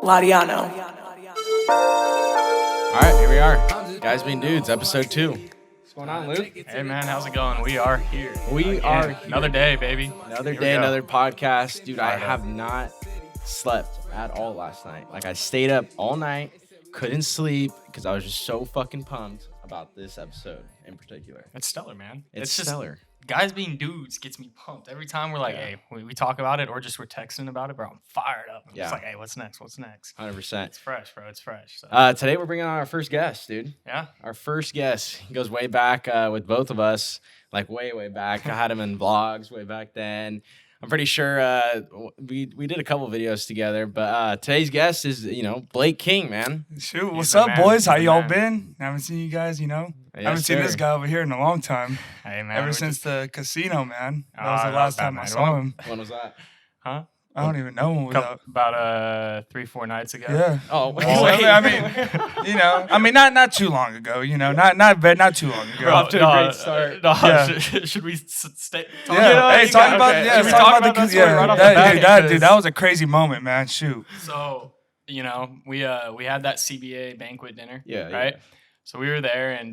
Lariano. All right, here we are. Guys Being Dudes, episode 2. What's going on, Luke? Hey, man, how's it going? We are here. We are here. Another day, baby. Another day, another podcast. Dude, I have not slept at all last night. Like, I stayed up all night, couldn't sleep, because I was just so fucking pumped about this episode in particular. It's stellar, man. It's stellar. Just, Guys Being Dudes gets me pumped. Every time we're like, hey, we talk about it or just we're texting about it, bro, I'm fired up. I'm just like, hey, what's next? 100%. It's fresh, bro. It's fresh. So. Today we're bringing on our first guest, dude. Yeah? Our first guest. He goes way back with both of us, like way, way back. I had him in vlogs way back then. I'm pretty sure we did a couple videos together, but today's guest is, Blake King, man. Shoot, what's up, boys? How y'all been? Haven't seen you guys, Yes, haven't seen this guy over here in a long time. Hey, man. Ever since the casino, man. That was the last time I saw him. When was that? Huh? I don't even know when was that. About 3-4 nights ago. Yeah. Oh, Well, wait. I mean, not too long ago, not too long ago. We're off to a great start. Yeah. Should we stay? Yeah, hey, talk about okay. yeah, Should we talk talk about about the that story right off the bat? dude, that was a crazy moment, man. Shoot. So, we had that CBA banquet dinner, Yeah, right? yeah. So we were there, and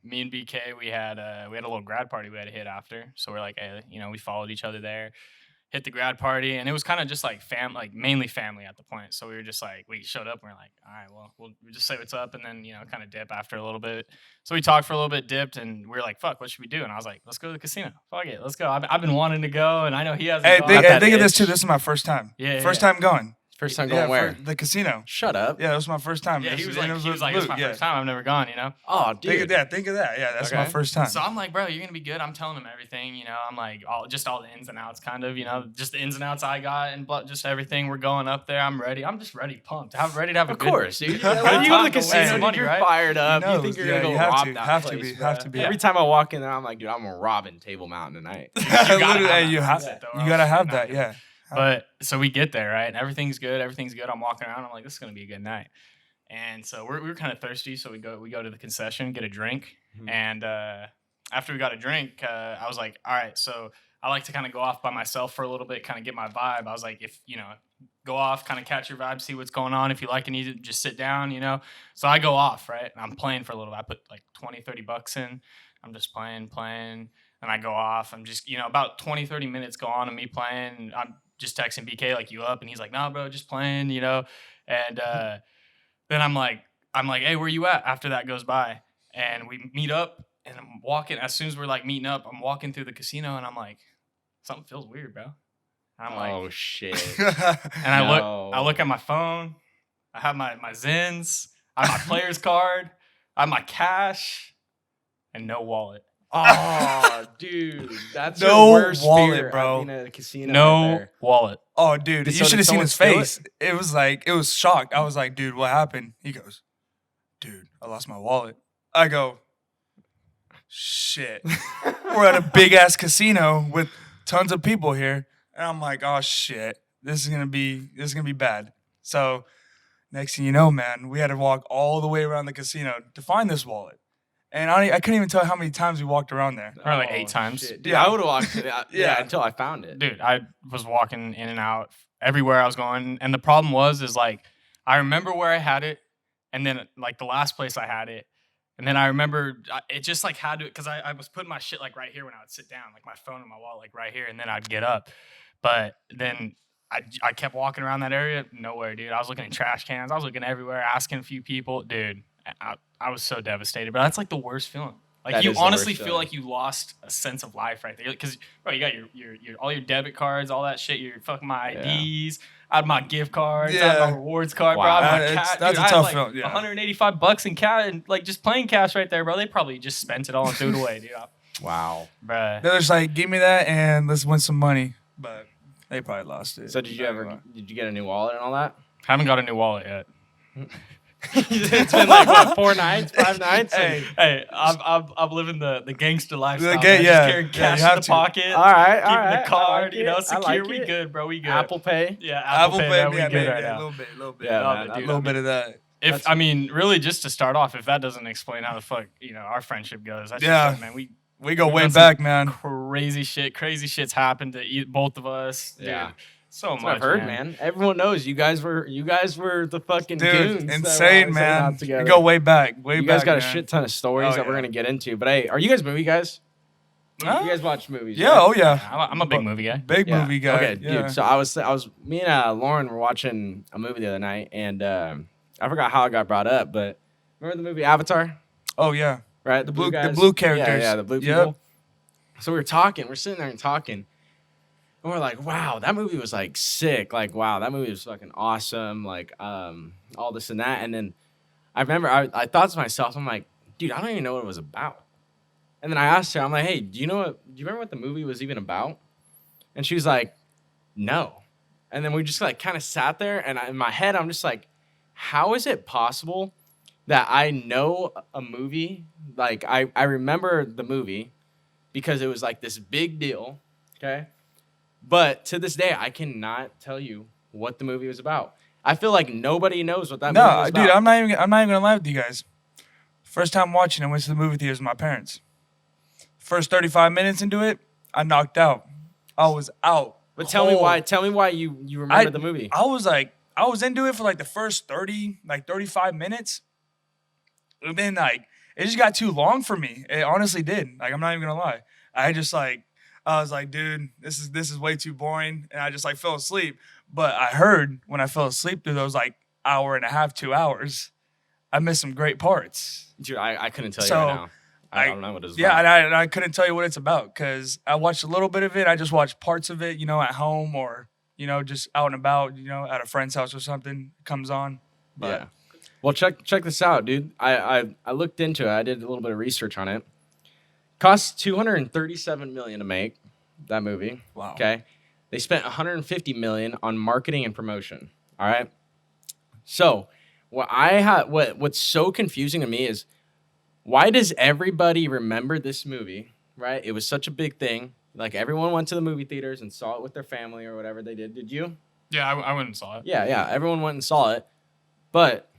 me and BK, we had a little grad party we had to hit after. So we're like, hey, we followed each other there, hit the grad party, and it was kind of just like mainly family at the point. So we were just like, we showed up, and we were like, all right, well, we'll just say what's up, and then kind of dip after a little bit. So we talked for a little bit, dipped, and we were like, fuck, what should we do? And I was like, let's go to the casino. Fuck it, let's go. I've been wanting to go, and I know he hasn't. Hey, gone. think of this too. This is my first time. Yeah, First time going. First time going where? The casino. Shut up. Yeah, that was my first time. Yeah, he was like, with it's my Luke, first time. I've never gone, Oh, dude. Think of that. Yeah, that's my Okay. first time. So I'm like, bro, you're gonna be good. I'm telling him everything, I'm like, all the ins and outs, kind of, just the ins and outs I got, and just everything. We're going up there. I'm ready. I'm just ready, pumped. I'm ready to have a Of good course, night. dude. Good When you go to the time to casino, waste dude, money, you're right? fired up. You You think you're gonna go have rob to, that have place, to be, bro. have to be. Every time I walk in there, I'm like, dude, I'm robbing Table Mountain tonight. Literally, hey, you mindset, though, or gotta else have you're that, not yeah. But so we get there, right? And everything's good. I'm walking around. I'm like, this is gonna be a good night. And so we're kind of thirsty, so we go to the concession, get a drink, and after we got a drink, I was like, all right, so I like to kind of go off by myself for a little bit, kind of get my vibe. I was like, if go off, kind of catch your vibe, see what's going on. If you like it, just sit down, So I go off, right? And I'm playing for a little bit. I put like $20-$30 in. I'm just playing, and I go off. I'm just, about 20-30 minutes go on of me playing. I'm just texting BK like, you up? And he's like, nah, bro, just playing, And then I'm like, hey, where you at? After that goes by, and we meet up, and I'm walking. As soon as we're like meeting up, I'm walking through the casino, and I'm like, something feels weird, bro. And I'm like, Oh, shit. and I look at my phone. I have my Zens. I have my player's card. I have my cash, and no wallet. Oh, dude. That's No your worst wallet, fear, bro. being at a casino No right there. wallet. Oh, dude, So you should did have seen someone his steal face. It was shocked. I was like, dude, what happened? He goes, dude, I lost my wallet. I go, shit. We're at a big ass casino with tons of people here, and I'm like, oh shit, this is gonna be bad. So next thing you know, man, we had to walk all the way around the casino to find this wallet, and I couldn't even tell how many times we walked around there. Probably like 8 times. Shit. Dude, Yeah. I would have walked it out, Yeah. until I found it. Dude, I was walking in and out everywhere I was going, and the problem is like, I remember where I had it, and then like the last place I had it, and then I remember it just like had to, because I was putting my shit like right here when I would sit down, like my phone and my wallet like right here, and then I'd get up, but then I kept walking around that area, nowhere, dude. I was looking in trash cans, I was looking everywhere, asking a few people, dude. I was so devastated, but that's like the worst feeling. Like That you is the honestly worst feel feeling. like you lost a sense of life right there, because bro, you got your all your debit cards, all that shit, your fucking my IDs, I had my gift cards, I had my rewards card, Wow. bro. I had my That's- cash. that's Dude, a I had tough like feeling, yeah. $185 in cash, and like just plain cash right there, bro. They probably just spent it all and threw it away, dude. Wow. Bruh. They're just like, give me that and let's win some money. But they probably lost it. So did you get a new wallet and all that? Haven't got a new wallet yet. It's been like, what, 4 nights, 5 nights? Hey, I'm living the gangster lifestyle. The man. yeah. Just carrying Yeah, cash you in have the to. pocket. All right, keeping all right. the card, I like it. I secure. like We it. good, bro. We good. Apple Pay. Yeah, Apple Pay, man, we yeah, good right a now. little bit. Yeah, Love man, it, I dude. A little bit of that. I mean, really, just to start off, if that doesn't explain how the fuck our friendship goes, that's Yeah. just it, man. We go We've way done some back, man. Crazy shit's happened to both of us. Dude. Yeah. So That's much, what I've heard, man. Everyone knows you guys were the fucking Dude, goons. that were insane, always hanging man. out You together. go way back, way back. You guys got a man. shit ton of stories Oh, that we're yeah. gonna get into. But hey, are you guys movie guys? Huh? You guys watch movies? Yeah, right? oh yeah. I'm a big movie guy. Big Yeah. movie guy. Okay, yeah. dude. So I was me and Lauren were watching a movie the other night, and I forgot how it got brought up, but remember the movie Avatar? Oh yeah. Right, The blue guys? characters. Yeah, the blue Yep. people. So we were talking. We're sitting there and talking. And we're like, wow, that movie was like sick. Like, wow, that movie was fucking awesome. Like, all this and that. And then I remember I thought to myself, I'm like, dude, I don't even know what it was about. And then I asked her, I'm like, hey, do you remember what the movie was even about? And she was like, no. And then we just like kind of sat there, and in my head, I'm just like, how is it possible that I know a movie? Like, I remember the movie because it was like this big deal, okay? But to this day, I cannot tell you what the movie was about. I feel like nobody knows what that movie was about. dude, I'm not even gonna lie with you guys. First time watching, I went to the movie theaters with my parents. First 35 minutes into it, I knocked out. I was out. But tell me why. Tell me why you remember the movie. I was into it for like the first 35 minutes. And then like it just got too long for me. It honestly did. Like I'm not even gonna lie. I was like, dude, this is way too boring. And I just like fell asleep. But I heard when I fell asleep through those like hour and a half, 2 hours, I missed some great parts. Dude, I couldn't tell you right now. I don't know what it was yeah, about. and I couldn't tell you what it's about because I watched a little bit of it. I just watched parts of it, at home or, just out and about, at a friend's house or something. It comes on. But, yeah. Well, check this out, dude. I looked into it. I did a little bit of research on it. Cost $237 million to make that movie. Wow. Okay. They spent $150 million on marketing and promotion. All right. So what's so confusing to me is, why does everybody remember this movie, right? It was such a big thing. Like, everyone went to the movie theaters and saw it with their family or whatever they did. Did you? Yeah, I went and saw it. Yeah. Everyone went and saw it. But,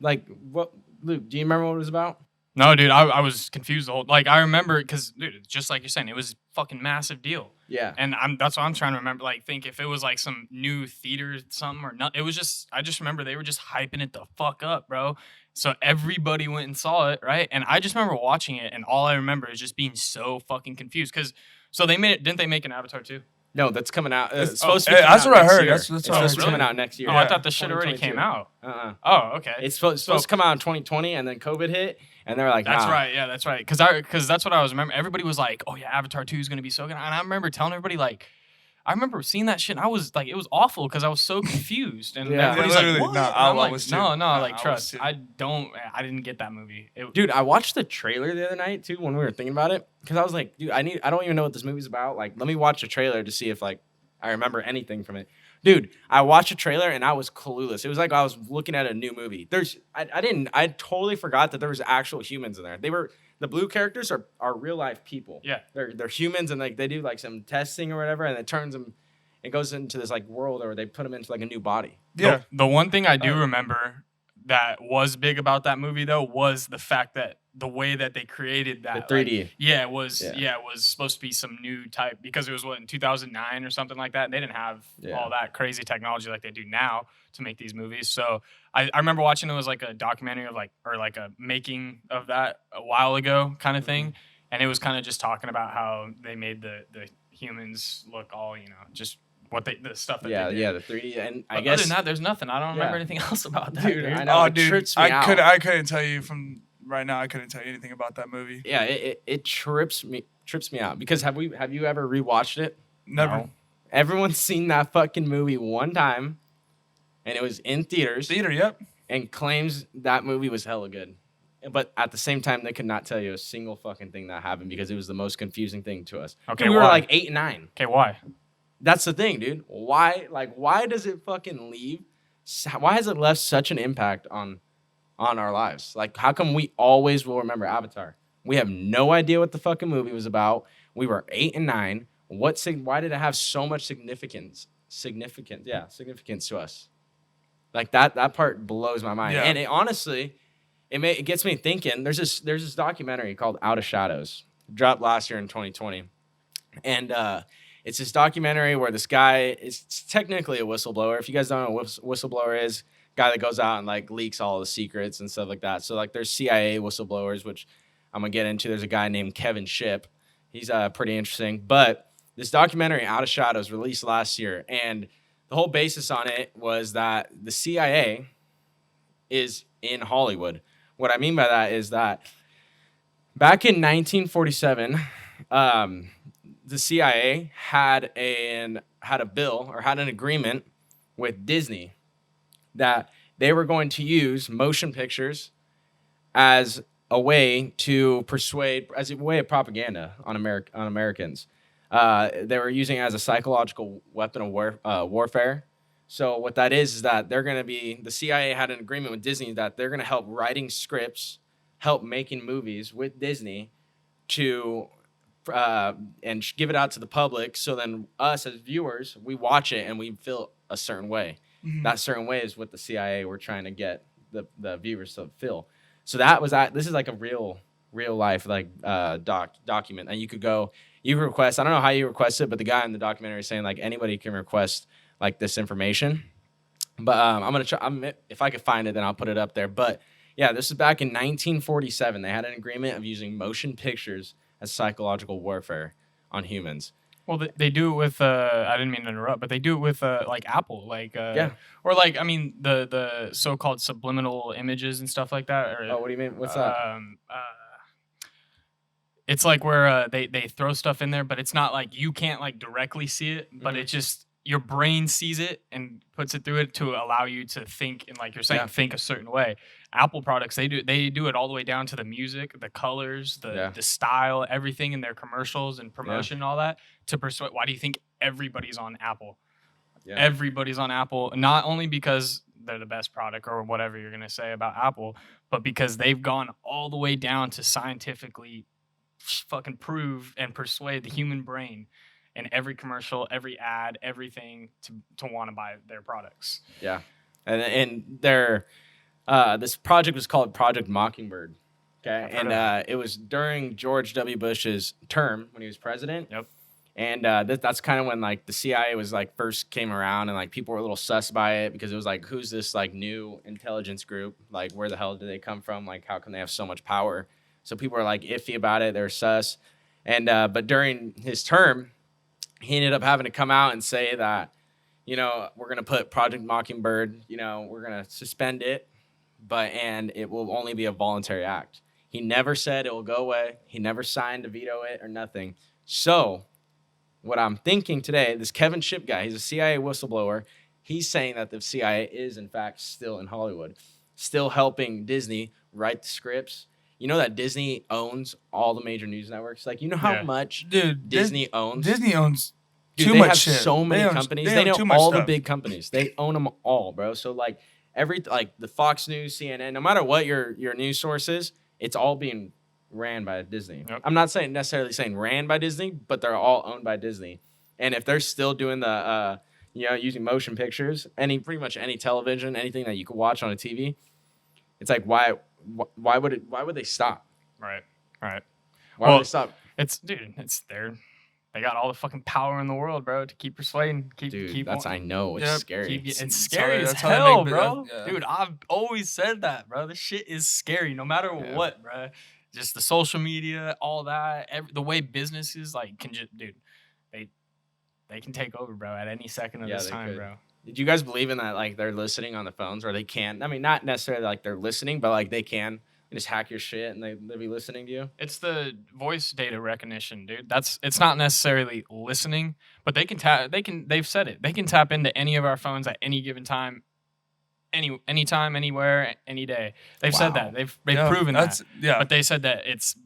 like, what, Luke, do you remember what it was about? No, dude, I was confused the whole. Like, I remember it because, dude, it's just like you're saying, it was a fucking massive deal. Yeah. And that's what I'm trying to remember. Like, think if it was like some new theater something or not. It was just, I just remember they were just hyping it the fuck up, bro. So everybody went and saw it, right? And I just remember watching it, and all I remember is just being so fucking confused. So they made it. Didn't they make an Avatar too? No, that's coming out. It's supposed to be. That's what I heard. Year. That's it's what I supposed to be heard. coming out next year. Oh, I thought the shit already came out. Oh, okay. It's supposed to come out in 2020, and then COVID hit, and they were like, That's nah. right. Yeah, that's right. Because that's what I was remember. Everybody was like, oh yeah, Avatar 2 is gonna be so good. And I remember telling everybody like, I remember seeing that shit, and I was like, it was awful because I was so confused. And Yeah. everybody's Literally, like, what? no, And I'm I like, was too. no, I like was trust. too. I didn't get that movie. Dude, I watched the trailer the other night too when we were thinking about it, because I was like, dude, I don't even know what this movie's about. Like, let me watch the trailer to see if like I remember anything from it. Dude, I watched a trailer and I was clueless. It was like I was looking at a new movie. I totally forgot that there was actual humans in there. The blue characters are real life people. Yeah. They're humans, and like they do like some testing or whatever, and it goes into this like world, or they put them into like a new body. Yeah. The one thing I do remember that was big about that movie though was the fact that the way that they created that The 3D. like, it was supposed to be some new type because it was in 2009 or something like that. And they didn't have all that crazy technology like they do now to make these movies. So I remember watching it was like a documentary of like a making of that a while ago kind of thing. And it was kind of just talking about how they made the humans look all, just the stuff that they did. The 3D, and But I guess other than that, there's nothing. I don't remember anything else about that. Dude, Dude. I know. Oh, It dude, trips me out. I couldn't tell you from right now. I couldn't tell you anything about that movie. Yeah, it trips me out, because have you ever rewatched it? Never. No. Everyone's seen that fucking movie one time, and it was in theaters. Theater, yep. And claims that movie was hella good. But at the same time, they could not tell you a single fucking thing that happened because it was the most confusing thing to us. Okay, Dude, we were why? like 8 and 9. Okay, why? That's the thing, dude. Why does it fucking leave? Why has it left such an impact on our lives? Like, how come we always will remember Avatar? We have no idea what the fucking movie was about. We were 8 and 9. Why did it have so much significance to us? Like that part blows my mind. Yeah. And it honestly, it gets me thinking. There's this documentary called Out of Shadows, dropped last year in 2020, and It's this documentary where this guy is technically a whistleblower. If you guys don't know what whistleblower is, guy that goes out and like leaks all the secrets and stuff like that. So like there's CIA whistleblowers, which I'm gonna get into. There's a guy named Kevin Shipp. He's pretty interesting. But this documentary, Out of Shadows, released last year, and the whole basis on it was that the CIA is in Hollywood. What I mean by that is that back in 1947, the CIA had a bill or had an agreement with Disney that they were going to use motion pictures as a way to persuade, as a way of propaganda on Americans. They were using it as a psychological weapon of warfare. So what that is that they're going to be, the CIA had an agreement with Disney that they're going to help writing scripts, help making movies with Disney to and give it out to the public. So then us as viewers, we watch it and we feel a certain way. Mhm. That certain way is what the CIA were trying to get the viewers to feel. So this is like a real life like document, and you could request. I don't know how you request it, but the guy in the documentary is saying like anybody can request like this information. But I'm gonna try. If I could find it, then I'll put it up there. But yeah, this is back in 1947. They had an agreement of using motion pictures as psychological warfare on humans. Well, they do it with I didn't mean to interrupt, but they do it with like Apple, like Yeah. or like I mean the so-called subliminal images and stuff like that. Or, Oh, what do you mean? What's that? It's like where they throw stuff in there, but it's not like you can't like directly see it, but Mhm. it just your brain sees it and puts it through it to allow you to think, and like you're saying, Yeah. think a certain way. Apple products, they do it all the way down to the music, the colors, the style, everything in their commercials and promotion and all that to persuade. Why do you think everybody's on Apple? Yeah. Everybody's on Apple, not only because they're the best product or whatever you're going to say about Apple, but because they've gone all the way down to scientifically fucking prove and persuade the human brain in every commercial, every ad, everything to want to buy their products. Yeah. And their this project was called Project Mockingbird. Okay. And it was during George W. Bush's term when he was president. Yep. And that's kind of when like the CIA was like first came around, and like people were a little sus by it because it was like, who's this like new intelligence group? Like, where the hell did they come from? Like, how can they have so much power? So people were like iffy about it. They were sus. And but during his term, he ended up having to come out and say that, you know, we're going to put Project Mockingbird, you know, we're going to suspend it, and it will only be a voluntary act. He never said it will go away. He never signed to veto it or nothing. So what I'm thinking today, this Kevin Shipp guy, he's a CIA whistleblower. He's saying that the CIA is, in fact, still in Hollywood, still helping Disney write the scripts. You know that Disney owns all the major news networks? Like, you know how much Disney owns? Disney owns Dude, too they much have shit. so many companies. They own too know much all the stuff. big companies. They own them all, bro. So like the Fox News, CNN, no matter what your news source is, it's all being ran by Disney. Yep. I'm not necessarily saying ran by Disney, but they're all owned by Disney. And if they're still doing the using motion pictures, pretty much any television, anything that you could watch on a TV, it's like why would they stop? Right. Why would they stop? It's there. They got all the fucking power in the world, bro, to keep persuading. I know. It's scary. It's scary as that's how they hell, make bro. yeah. Dude, I've always said that, bro. This shit is scary no matter what, bro. Just the social media, all that, the way businesses like can just, dude, they can take over, bro, at any second of this time, could. bro. Did you guys believe in that? Like they're listening on the phones, or they can? I mean, not necessarily like they're listening, but like they can just hack your shit and they'll be listening to you. It's the voice data recognition, dude. It's not necessarily listening, but they can tap. They've said it. They can tap into any of our phones at any given time, anytime, anywhere, any day. They've said that. They've proven that. Yeah. But they said that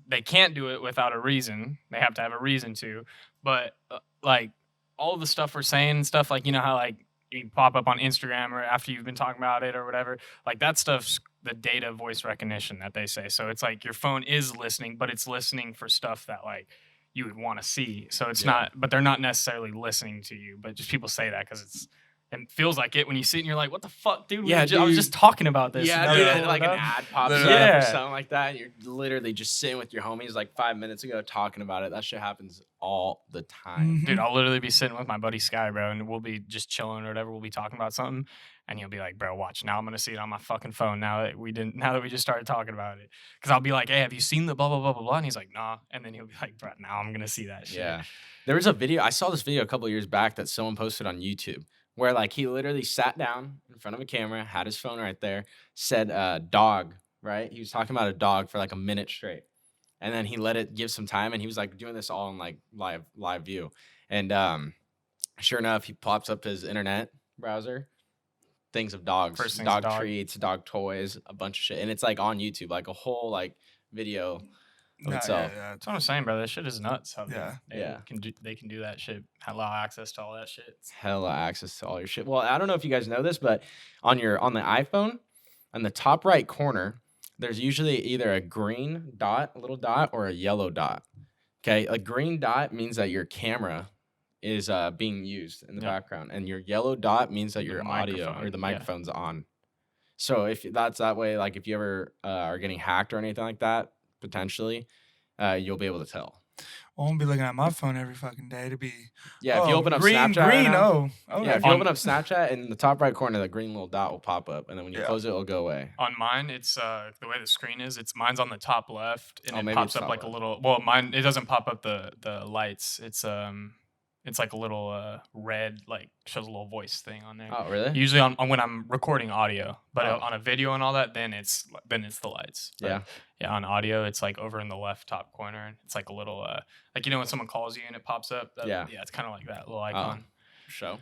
they can't do it without a reason. They have to have a reason to. But like all of the stuff we're saying and stuff, like, you know how like you pop up on Instagram or after you've been talking about it or whatever, like that stuff's the data voice recognition that they say. So it's like your phone is listening, but it's listening for stuff that like you would want to see. So it's not, but they're not necessarily listening to you, but just people say that because it feels like it when you see it and you're like, what the fuck, dude? Yeah, I was dude. just talking about this. Yeah, and now dude, you and pull like it an up. ad pops up Yeah. or something like that, and you're literally just sitting with your homies like 5 minutes ago talking about it. That shit happens all the time. Dude, I'll literally be sitting with my buddy Sky, bro, and we'll be just chilling or whatever. We'll be talking about something, and he'll be like, "Bro, watch now. I'm gonna see it on my fucking phone now that we just started talking about it." Because I'll be like, "Hey, have you seen the blah blah blah blah blah?" And he's like, "Nah." And then he'll be like, "Bro, now I'm gonna see that shit." Yeah. There was a video, I saw this video a couple years back that someone posted on YouTube where like he literally sat down in front of a camera, had his phone right there, said dog, right? He was talking about a dog for like a minute straight. And then he let it give some time and he was like doing this all in like live view. And sure enough, he pops up his internet browser, things of dogs, First thing's dog dog. treats, dog toys, a bunch of shit. And it's like on YouTube, like a whole like video of itself. That's what I'm saying, bro. That shit is nuts. How Yeah. they can do that shit. Allow access to all that shit. Hella access to all your shit. Well, I don't know if you guys know this, but on the iPhone, on the top right corner, there's usually either a green dot, a little dot, or a yellow dot. Okay, a green dot means that your camera is being used in the background, and your yellow dot means that your audio or the microphone's on. So if that's that way, like if you ever are getting hacked or anything like that, potentially, you'll be able to tell. I won't be looking at my phone every fucking day to be. Yeah, if you open up green, Snapchat, green. right now, Okay. yeah, if you open up Snapchat, in the top right corner, the green little dot will pop up, and then when you close it, it'll go away. On mine, it's the way the screen is. Mine's on the top left, and it maybe pops it's up top like a left. little. Well, mine it doesn't pop up the lights. It's like a little red, like shows a little voice thing on there. Oh, really? Usually on when I'm recording audio, but Oh. on a video and all that, then it's the lights. But Yeah. yeah. On audio, it's like over in the left top corner, and it's like a little like when someone calls you and it pops up. Yeah. It's kind of like that little icon. Show.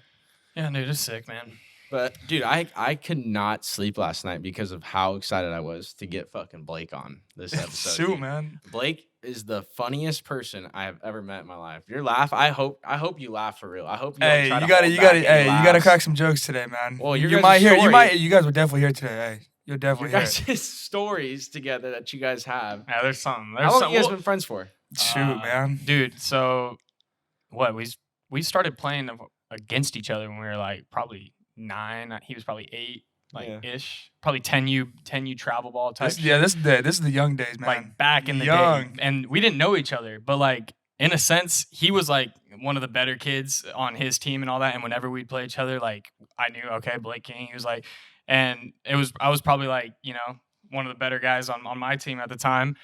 Yeah, dude, it's sick, man. But dude, I could not sleep last night because of how excited I was to get fucking Blake on this episode. Shoot, dude. man. Blake is the funniest person I have ever met in my life. Your laugh, I hope you laugh for real. I hope you Hey, don't try you to gotta, hold you back gotta, any hey, you gotta laughs. crack some jokes today, man. Well, your you guys' might hear, story- you guys will definitely hear today. Hey, you'll Your definitely hear. it. guys' stories together that you guys have. Yeah, there's something. How long have you guys been friends for? Shoot, man. Dude, so what we started playing against each other when we were like probably 9. He was probably 8, ish. Probably 10U travel ball type. This is the young days, man. Like back in the day, and we didn't know each other, but like in a sense, he was like one of the better kids on his team and all that. And whenever we'd play each other, like I knew, okay, Blake King. He was like, and I was probably like one of the better guys on my team at the time.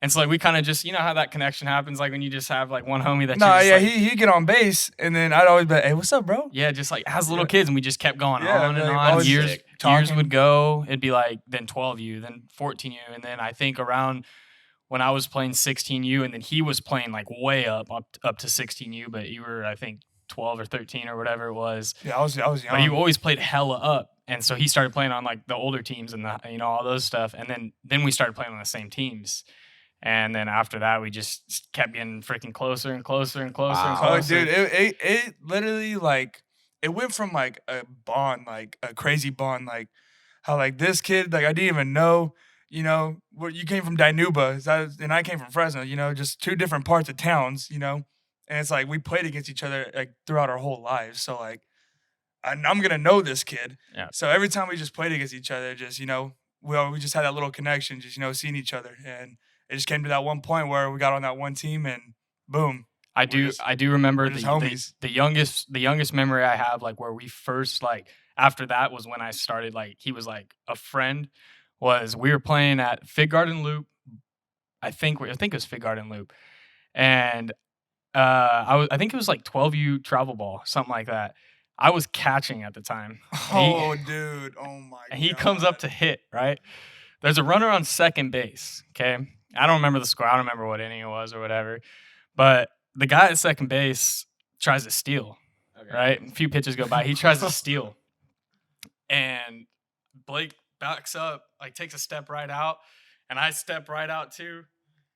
And so like we kind of just how that connection happens, like when you just have like one homie that he'd get on base, and then I'd always be like, hey, what's up, bro? Yeah, just like as little kids, and we just kept going Yeah, on and like, on. always Years talking. would go. It'd be like then 12U, then 14U, and then I think around when I was playing 16U, and then he was playing like way up to 16U, but you were I think 12 or 13 or whatever it was. Yeah, I was young. But you always played hella up, and so he started playing on like the older teams and all those stuff, and then we started playing on the same teams. And then after that, we just kept getting freaking closer and closer and closer and Wow. Oh, closer. dude, it literally like it went from like a bond, like a crazy bond, like how like this kid, like I didn't even know, where you came from Dinuba, and I came from Fresno, just two different parts of towns, and it's like we played against each other like throughout our whole lives. So like I'm gonna know this kid. Yeah. So every time we just played against each other, just we just had that little connection, just seeing each other, and it just came to that one point where we got on that one team, and boom. I do remember we're just homies. the youngest memory I have, like where we first like after that was when I started like he was like a friend, was we were playing at Fig Garden Loop. I think it was Fig Garden Loop, and I think it was like 12U travel ball, something like that. I was catching at the time. Oh, dude. Oh my god. And he comes up to hit, right? There's a runner on second base, okay? I don't remember the score. I don't remember what inning it was or whatever. But the guy at second base tries to steal, right? A few pitches go by. He tries to steal. And Blake backs up, like takes a step right out. And I step right out too.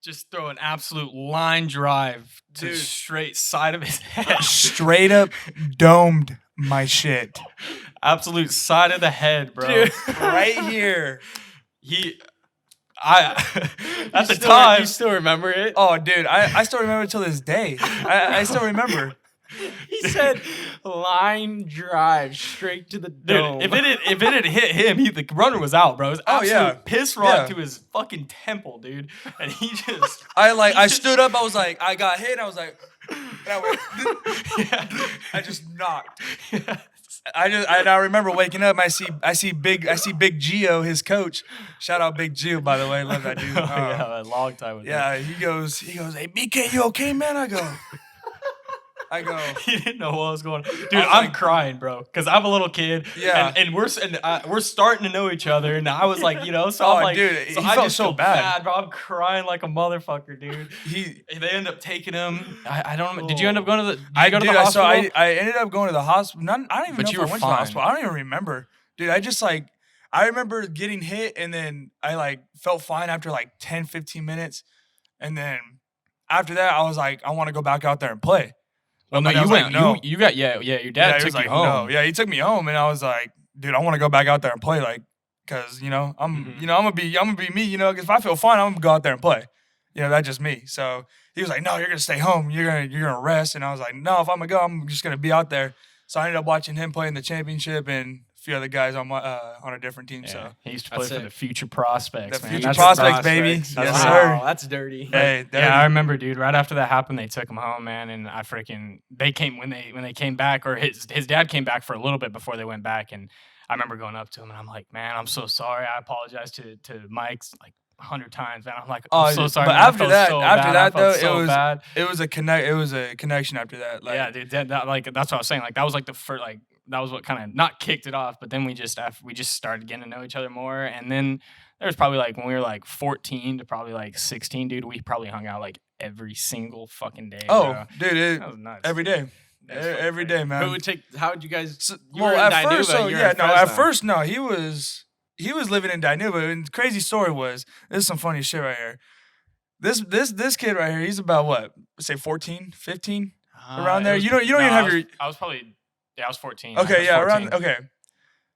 Just throw an absolute line drive to the straight side of his head. Straight up domed my shit. Absolute side of the head, bro. Dude, right here. At the time. You still remember it? Oh, dude, I still remember it till this day. I still remember. He said line drive straight to the dome. Dude, if it had hit him, the runner was out, bro. It was absolute piss rod to his fucking temple, dude. And he just I stood up, I was like, I got hit, I was like, and I went, I just knocked. I remember waking up. I see Big Gio, his coach. Shout out Big Gio, by the way. Love that dude. Yeah, a long time with him. He goes, hey BK, you okay, man? I go. He didn't know what was going on. Dude, I'm crying, bro, because I'm a little kid. Yeah. And we're starting to know each other, and I was like, so I'm like, dude, so he I felt just so feel bad, bro. I'm crying like a motherfucker, dude. They end up taking him. I don't know. Did you end up going to the? I go to the hospital? I ended up going to the hospital. I don't even know if I went to the hospital. I don't even remember, dude. I remember getting hit, and then I felt fine after 10, 15 minutes, and then after that, I was like, I want to go back out there and play. Well, no, you went. No. You got your dad took you home. No. Yeah, he took me home, and I was like, dude, I want to go back out there and play, cause I'm gonna be me, cause if I feel fine, I'm gonna go out there and play. That's just me. So he was like, no, you're gonna stay home. You're gonna rest. And I was like, no, if I'm gonna go, I'm just gonna be out there. So I ended up watching him play in the championship and a few other guys on a different team. Yeah. So he used to play for the future prospects. The man. future prospects, baby. Yes, sir. That's dirty. Hey, yeah, I remember, dude. Right after that happened, they took him home, man, and they came when they came back, or his dad came back for a little bit before they went back, and I remember going up to him and I'm like, man, I'm so sorry. I apologize to Mike 100 times, man. I'm like, I'm so sorry. But man. after that, though, bad. It was a connection after that. Yeah, dude. That's what I was saying. That was the first, that was what kind of not kicked it off, but then we just started getting to know each other more, and then there was probably when we were 14 to probably 16, dude. We probably hung out every single fucking day. Oh, bro. dude, that was nuts. Every day. Every day, man. How would you guys? At first, no. He was living in Dinuba, and the crazy story was, this is some funny shit right here. This kid right here, he's about what? Say 14, 15, around there. You don't even have your. I was 14. Okay, yeah, 14. around. Okay,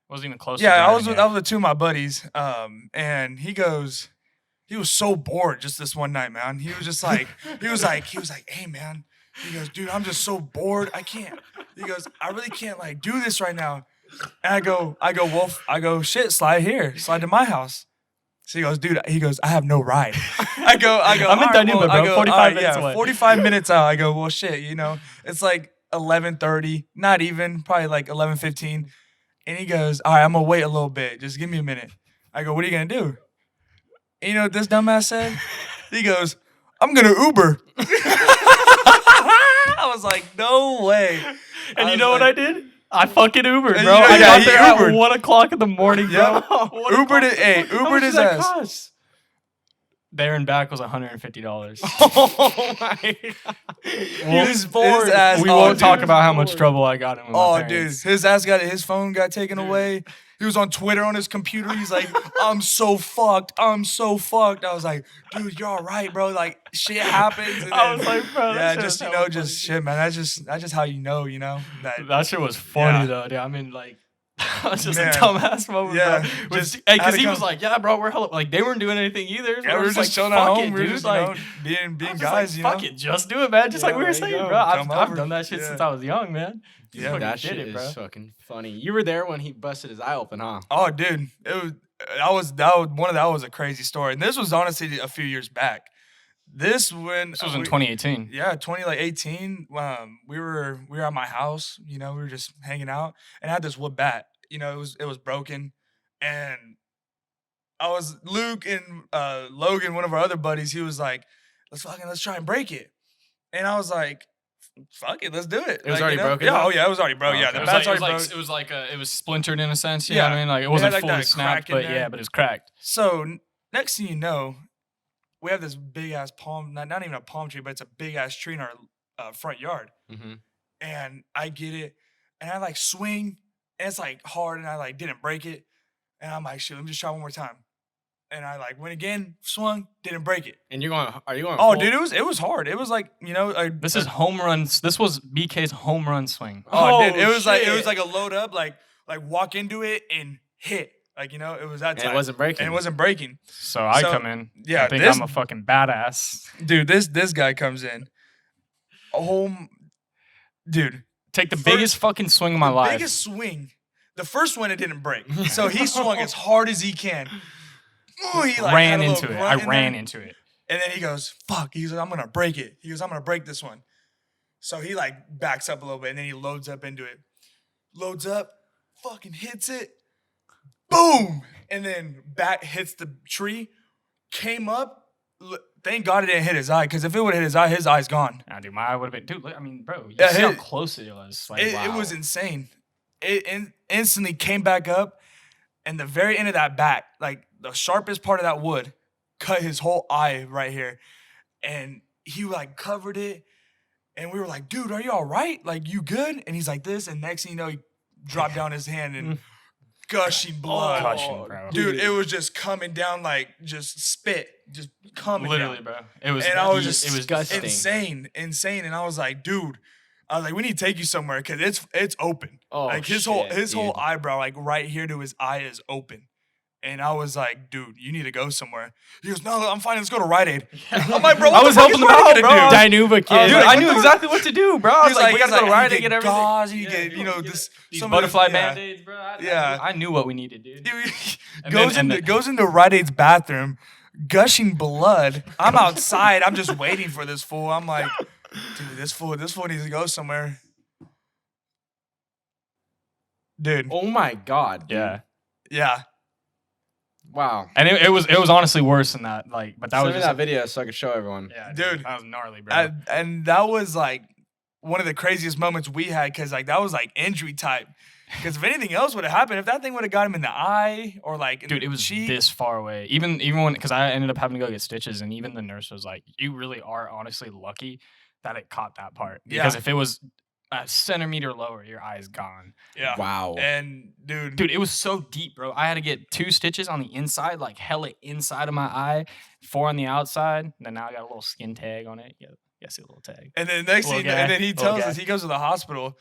wasn't even close. Yeah, I was with two of my buddies. And he was so bored just this one night, man. He was just he was like, hey, man. He goes, dude, I'm just so bored. I can't. He goes, I really can't do this right now. And I go, Wolf. I go, shit, slide to my house. So he goes, dude. He goes, I have no ride. I go. I'm in Dinuba, bro. 45 minutes away. 45 minutes out. I go, well, shit. It's 11:30, not even, probably 11:15. And he goes, all right, I'm gonna wait a little bit. Just give me a minute. I go, what are you gonna do? And you know what this dumbass said? He goes, I'm gonna Uber. I was like, no way. And you know what I did? I fucking Ubered, bro. I got there at 1 o'clock in the morning, bro. Yep. Ubered his ass. Cost? There and back was $150. Oh my god! His ass. We won't talk about how much trouble I got in with my parents. Dude, his phone got taken away. He was on Twitter on his computer. He's like, I'm so fucked. I was like, dude, you're all right, bro. Shit happens. And I was like, bro, yeah, just shit, man. That's just how you know. That shit was funny though, dude. I mean, that was just a dumbass moment, yeah, bro. Because he was like, yeah, bro, we're hella, they weren't doing anything either. So yeah, we were just chilling at home. We were just, being guys, fuck it, just do it, man. Just like we were saying, bro. I've done that shit since I was young, man. Yeah, that shit is fucking funny. You were there when he busted his eye open, huh? Oh, dude, that was a crazy story, and this was honestly a few years back. This was in 2018. Yeah, 2018. We were at my house. We were just hanging out, and I had this wood bat. It was broken, and Luke and Logan, one of our other buddies. He was like, let's try and break it, and I was like, fuck it, let's do it. It was already broken? Yeah, oh yeah, it was already broken. Yeah, the bat's already broken. It was splintered in a sense. You know what I mean? It wasn't fully snapped, but but it was cracked. So next thing you know, we have this big ass palm, not even a palm tree, but it's a big ass tree in our front yard. Mm-hmm. And I get it, and I swing, and it's hard, and I didn't break it, and I'm like, shit, let me just try one more time. And I went again, swung, didn't break it. And are you going? Oh, dude, it was hard. It was this is home runs. This was BK's home run swing. Oh, dude, it was a load up, walk into it and hit. It was that time. And it wasn't breaking. So I come in. Yeah, I think I'm a fucking badass. Dude, this guy comes in. dude. Take the biggest fucking swing of my life. Biggest swing. The first one, it didn't break. So he swung as hard as he can. Ooh, he like ran into it. I ran into it. And then he goes, fuck. He goes, I'm going to break it. He goes, I'm going to break this one. So he like backs up a little bit and then he loads up into it. Loads up, fucking hits it. Boom. And then back hits the tree. Came up. Thank God it didn't hit his eye, because if it would have hit his eye's gone. Nah, dude, my eye would have been. Dude, look, I mean, bro, you Yeah, see how close it was. Like, It was insane. It instantly came back up, and the very end of that bat, like the sharpest part of that wood, cut his whole eye right here, and he like covered it, and we were like, "Dude, are you all right? Like, you good?" And he's like this, and next thing you know, he dropped down his hand and gushing blood. Bro. Dude, it was just coming down like just spit, just coming Literally, down. bro. It was. And I was just it was disgusting. insane. And I was like, dude, I was like, we need to take you somewhere because it's open. Oh, like his whole eyebrow, like right here to his eye, is open. And I was like, dude, you need to go somewhere. He goes, no, I'm fine. Let's go to Rite Aid. I'm like, bro, what I was the fuck helping is him Rite Aid out, gonna bro. do? Dinuba kid. Dude, like, I what knew the- exactly what to do, bro. I was like, we gotta go to Rite Aid, get everything. Gauze, you get, you know, this. These some of this- butterfly yeah. band-aids, bro. Yeah. I knew what we needed, dude. Dude, And goes into Rite Aid's bathroom, gushing blood. I'm outside. I'm just waiting for this fool. I'm like, dude, this fool needs to go somewhere. Dude. Oh my God. Dude. Yeah. Yeah. Wow. And it was honestly worse than that. Like, but that Send was me just that video so I could show everyone. yeah, Dude. that was gnarly, bro. And that was like one of the craziest moments we had, because like that was like injury type. Because if anything else would have happened, if that thing would have got him in the eye or like in Dude, the it was cheek, this far away. Even when, because I ended up having to go get stitches, and even the nurse was like, "You really are honestly lucky that it caught that part, because Yeah. if it was a centimeter lower, your eye is gone." Yeah. Wow. And dude, Dude, it was so deep, bro. I had to get 2 stitches on the inside, like hella inside of my eye, 4 on the outside. And then now I got a little skin tag on it. Yeah, see a little tag. And then next Little thing, guy. and then he Little tells guy. us, he goes to the hospital.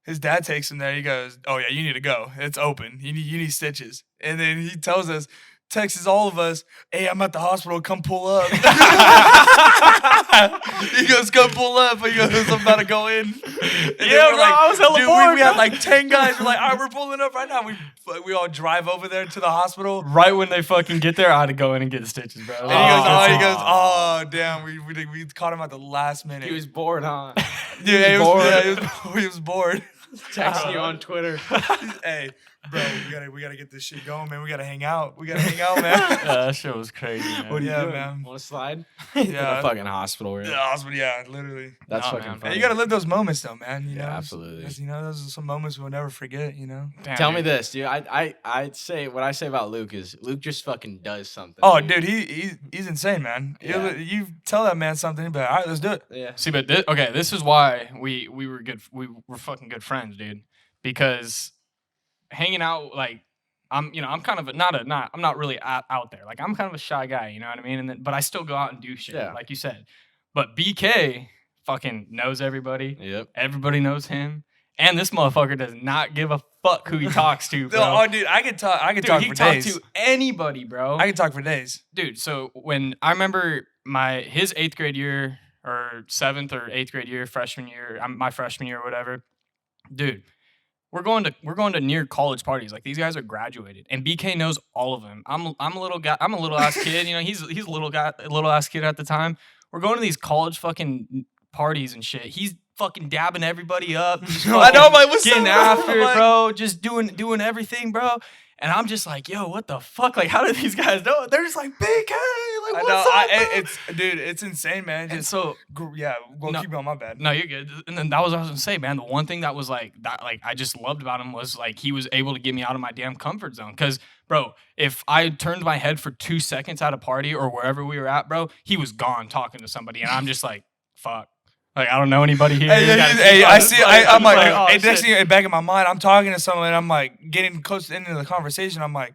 His dad takes him there. He goes, "Oh yeah, you need to go. It's open. You need stitches." And then he tells us, texts all of us, "Hey, I'm at the hospital. Come pull up." He goes, "Come pull up." He goes, "I'm about to go in." And then Yeah, we're bro, I was hella dude, bored, we had bro. like 10 guys. We're like, "All right, we're pulling up right now." We all drive over there to the hospital. Right when they fucking get there, I had to go in and get stitches, bro. And he goes, "Oh, damn, we caught him at the last minute." He was bored, huh? yeah, bored. he was bored. Texting you on Twitter. Hey, bro, we gotta get this shit going, man. We gotta hang out. We gotta hang out, man. Yeah, that shit was crazy, man. What are you Yeah, doing? man. Want to slide? Yeah. The fucking hospital. Really. The hospital, yeah, literally. That's Nah, fucking man. funny. You gotta live those moments, though, man. You Yeah, know, absolutely. Because, you know, those are some moments we'll never forget. You know. Damn, Tell me dude. this, dude. I'd say what I say about Luke is Luke just fucking does something. Oh, dude, he's insane, man. Yeah. You tell that man something, but all right, let's do it. Yeah. See, but this is why we were good. We were fucking good friends, dude. Because hanging out, like, I'm kind of I'm not really out there. Like, I'm kind of a shy guy, you know what I mean? But I still go out and do shit, Yeah. like you said. But BK fucking knows everybody. Yep. Everybody knows him. And this motherfucker does not give a fuck who he talks to, bro. Oh, dude, I could talk. Dude, talk he for talk days. to anybody, bro. I could talk for days. Dude, so when I remember his 8th grade year or 7th or 8th grade year, my freshman year or whatever, dude, we're going to near college parties. Like, these guys are graduated, and BK knows all of them. I'm a little guy. I'm a little ass kid. You know, he's a little ass kid at the time. We're going to these college fucking parties and shit. He's fucking dabbing everybody up. Just I know, I'm like, what's getting up, after I'm it, like- bro. Just doing everything, bro. And I'm just like, yo, what the fuck? Like, how do these guys know? They're just like, BK, like, what's up, bro? It's insane, man. And Just so, yeah, go No. keep going. My bad. no, you're good. And then that was what I was gonna say, man. The one thing that was like that, like, I just loved about him was like he was able to get me out of my damn comfort zone. Cause, bro, if I turned my head for 2 seconds at a party or wherever we were at, bro, he was gone talking to somebody, and I'm just like, fuck. Like, I don't know anybody here. I'm like, oh, hey, next shit. thing back in my mind, I'm talking to someone, and I'm like getting close to the end of the conversation. I'm like,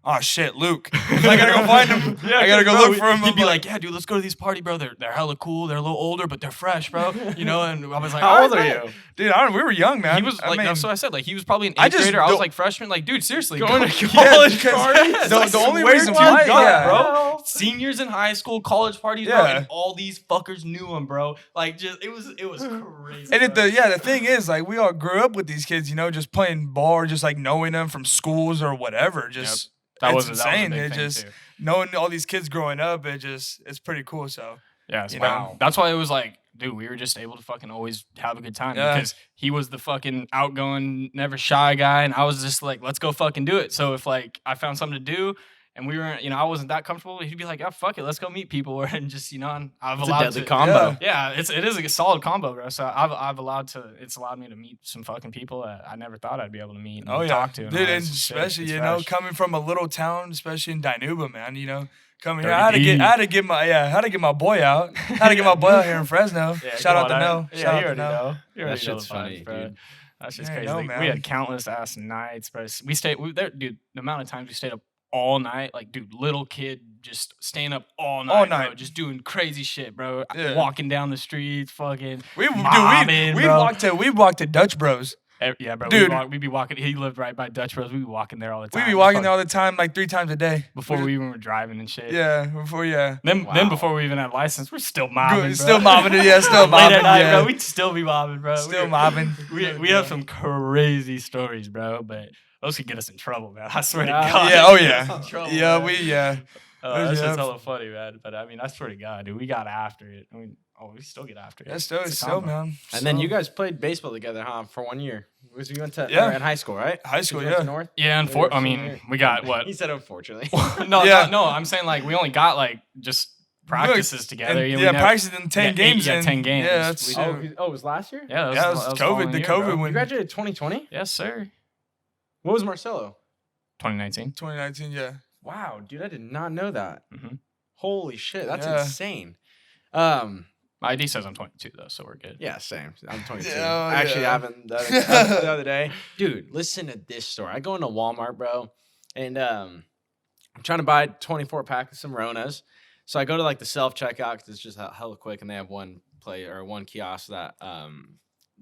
oh shit, Luke. I gotta go find him. Yeah, I gotta go bro, look for him. He'd I'm be like, yeah, dude, let's go to these party, bro. They're hella cool. They're a little older, but they're fresh, bro. You know, and I was like, How all old right, are bet. you? dude, we were young, man. He was like, that's what I said. Like, he was probably an I 8th just grader. I was don't- like freshman. Like, dude, seriously, Going go to college because parties. the- Like, the only swear reason to why- God, yeah. bro. Seniors in high school, college parties, bro, Yeah. and all these fuckers knew him, bro. Like, just it was crazy. And bro. the thing is, like, we all grew up with these kids, you know, just playing ball or just like knowing them from schools or whatever. Just That it's was a insane. big It thing, just too. knowing all these kids growing up, it's pretty cool. So Yeah, so You know? that's why it was like, dude, we were just able to fucking always have a good time Yeah. because he was the fucking outgoing, never shy guy, and I was just like, let's go fucking do it. So if like I found something to do and we were, you know, I wasn't that comfortable, he'd be like, oh fuck it, let's go meet people, and just, you know, and I've It's a allowed deadly to. combo. Yeah, it is a solid combo, bro. So it's allowed me to meet some fucking people that I never thought I'd be able to meet and oh yeah, talk to. dude, and all that shit. especially It's you know fresh. coming from a little town, especially in Dinuba, man. You know, coming here, Dirty I had to get my boy out. I had to get my boy out here in Fresno. Yeah, Shout out come to on, No. Yeah, Shout you out to already No. know. You already That know shit's the vibes, funny, bro. dude. That's just Yeah, I crazy. know, Like, man. we had countless ass nights, bro. We stayed there, dude. The amount of times we stayed up all night, like, dude, little kid just staying up all night, bro, night. just doing crazy shit, bro. Yeah. Walking down the streets, fucking. We Mobbing, bro. walked to Dutch Bros. Yeah, bro. Dude. We'd be walking. He lived right by Dutch Bros. We'd be walking there all the time. We be just walking fuck- there all the time, like 3 times a day. before we even were driving and shit. Yeah, before Then Wow. before we even had license, we're still mobbing, bro. still mobbing it. Yeah, still Late mobbing. at night, Yeah. bro. We'd still be mobbing, bro. Still mobbing. We have some crazy stories, bro, but those could get us in trouble, man. I swear Yeah. to God. Yeah. Oh Get us yeah. in trouble, Yeah. man. That's Yeah. just hella funny, man. But I mean, I swear to God, dude, we got after it. I mean, we still get after it. Yeah. It's Still, a combo. man. And then So- you guys played baseball together, huh? For 1 year. Was you went to Yeah. in high school, right? High school, You went to yeah. North. Yeah, Or your I senior mean, year? we got what? He said, unfortunately. Yeah. no. I'm saying like we only got like just practices together. And, you know, yeah, we never- practices in 10 yeah, games. 10 games. Yeah, that's We Oh, it was last year. Yeah, yeah. It was that COVID. following The year, COVID bro. You when graduated 2020. Yes, sir. What was Marcelo? 2019. 2019. Yeah. Wow, dude, I did not know that. Mhm. Holy shit, that's Yeah. insane. My ID says I'm 22 though, so we're good. Yeah, same. I'm 22. Yeah, I actually yeah. happened the other day. Dude, listen to this story. I go into Walmart, bro, and I'm trying to buy a 24 pack of some Ronas. So I go to like the self checkout because it's just hella quick, and they have one kiosk that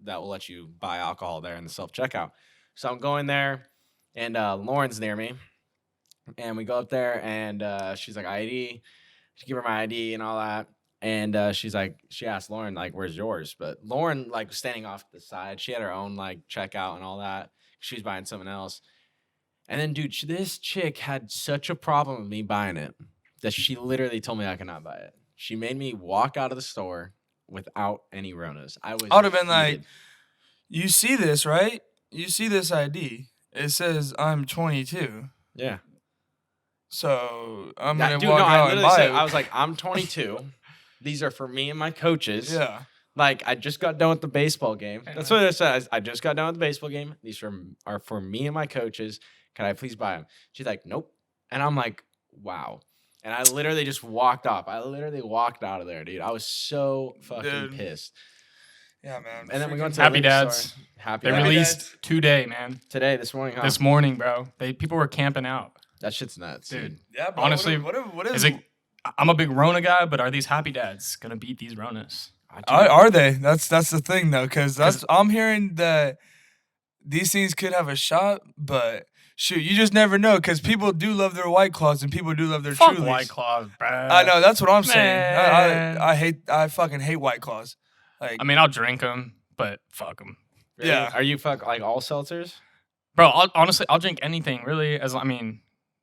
that will let you buy alcohol there in the self checkout. So I'm going there, and Lauren's near me, and we go up there, and she's like ID. She give her my ID and all that. And she asked Lauren, like, where's yours? But Lauren, like, was standing off to the side. She had her own, like, checkout and all that. She was buying something else. And then, dude, this chick had such a problem with me buying it that she literally told me I could not buy it. She made me walk out of the store without any Ronas. I would have been like, you see this, right? You see this ID. It says I'm 22. yeah. So I'm Yeah, going to dude, walk no, I out and literally buy said, it. I was like, I'm 22. These are for me and my coaches. Yeah. Like, I just got done with the baseball game. That's what it says. I just got done with the baseball game. These are for me and my coaches. Can I please buy them? She's like, nope. And I'm like, wow. And I literally just walked off. I literally walked out of there, dude. I was so fucking Dude. pissed. Yeah, man. And then we went to Happy the liquor Dads. store. Happy They Dads. released today, man. Today, this morning, huh? This morning, bro. People were camping out. That shit's nuts, dude. Dude. Yeah, bro. Honestly, what Is it? I'm a big Rona guy, but are these Happy Dads gonna beat these Ronas? Are they? That's the thing though, because I'm hearing that these things could have a shot, but shoot, you just never know, because people do love their White Claws and people do love their Fuck Trulies. White Claws, bro. I know, that's what I'm saying. Man. I fucking hate White Claws. Like, I mean, I'll drink them, but fuck them, Really? Yeah. Are you like all seltzers? bro. Honestly, I'll drink anything really.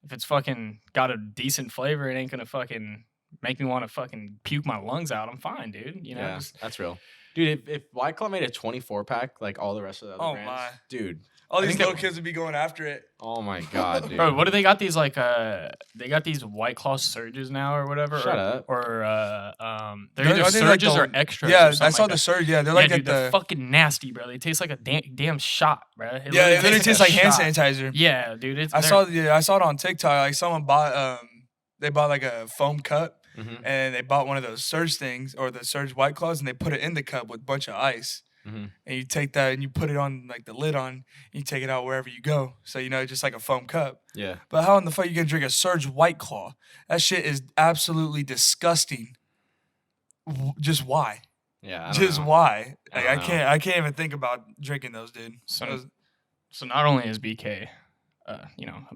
If it's fucking got a decent flavor, it ain't gonna fucking make me want to fucking puke my lungs out. I'm fine, dude. You know. Yeah, just- that's real. Dude, if White Claw made a 24 pack, like all the rest of the other Oh, brands, my. dude. all I these think little that- kids would be going after it. Oh my god, dude. Bro, what do they got? These like they got these White Claw surges now or whatever. Shut up. Or they're They're- either I think, like, surges the- or extras. Yeah, or I something saw like the that. surge. Yeah, they're Yeah, like dude, at they're the. fucking nasty, bro. They taste like a damn shot, bro. Yeah, they taste like hand shot. sanitizer. Yeah, dude. I saw it on TikTok. Like someone bought they bought like a foam cup Mhm. and they bought one of those Surge things or the Surge White Claws and they put it in the cup with a bunch of ice Mhm. and you take that and you put it on like the lid on, and you take it out wherever you go. So just like a foam cup. Yeah. But how in the fuck you gonna drink a Surge White Claw? That shit is absolutely disgusting. Just why? Yeah. I don't Just know. why? I Like, don't I know. can't. I can't even think about drinking those, dude. So not only is BK, a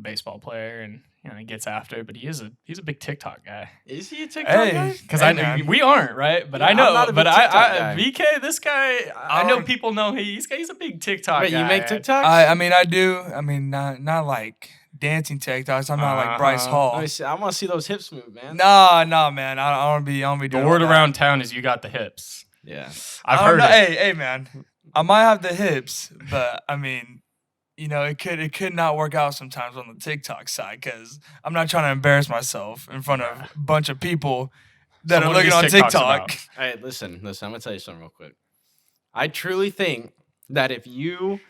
baseball player and he gets after it, but he's a big TikTok guy. Is he a TikTok Hey, guy? Because hey, I know man. we aren't, right? But Yeah, I I'm know. not a big But TikTok I guy. BK, this guy, I know Um, people know he's a big TikTok Wait, guy. you make man. TikToks? I mean, I do. I mean, not like dancing TikToks. I'm not like Bryce Uh-huh. Hall. Let me see. I want to see those hips move, man. No, man. I don't be The doing word all that. around town is you got the hips. Yeah. I've I don't heard know. it. Hey, man. I might have the hips, but I mean, it could not work out sometimes on the TikTok side because I'm not trying to embarrass myself in front of a bunch of people that So are what are looking on these TikToks TikTok. about? Hey, listen. I'm gonna tell you something real quick. I truly think that if you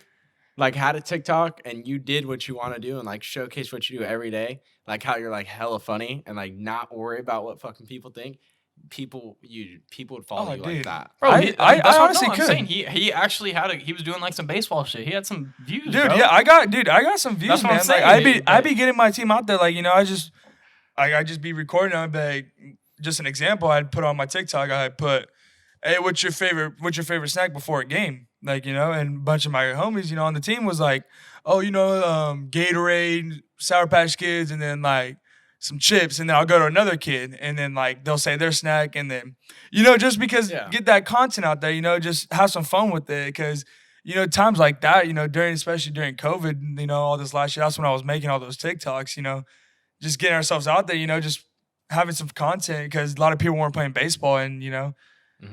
like had a TikTok and you did what you want to do and like showcase what you do every day, like how you're like hella funny and like not worry about what fucking people think, people would follow Oh, you like dude. that. Bro, I that's what honestly I'm could. saying. He actually he was doing like some baseball shit. He had some views, Dude, bro. yeah, I got some views, That's what I'm man. Like saying, I but- be getting my team out there. Like I just be recording. I'd be like, just an example. I'd put on my TikTok. I'd put, hey, what's your favorite snack before a game? Like and a bunch of my homies, on the team was like, oh, Gatorade, Sour Patch Kids, and then like some chips, and then I'll go to another kid, and then like they'll say their snack, and then just because get that content out there, just have some fun with it, because times like that, especially during COVID, all this last year, that's when I was making all those TikToks, just getting ourselves out there, just having some content, because a lot of people weren't playing baseball, and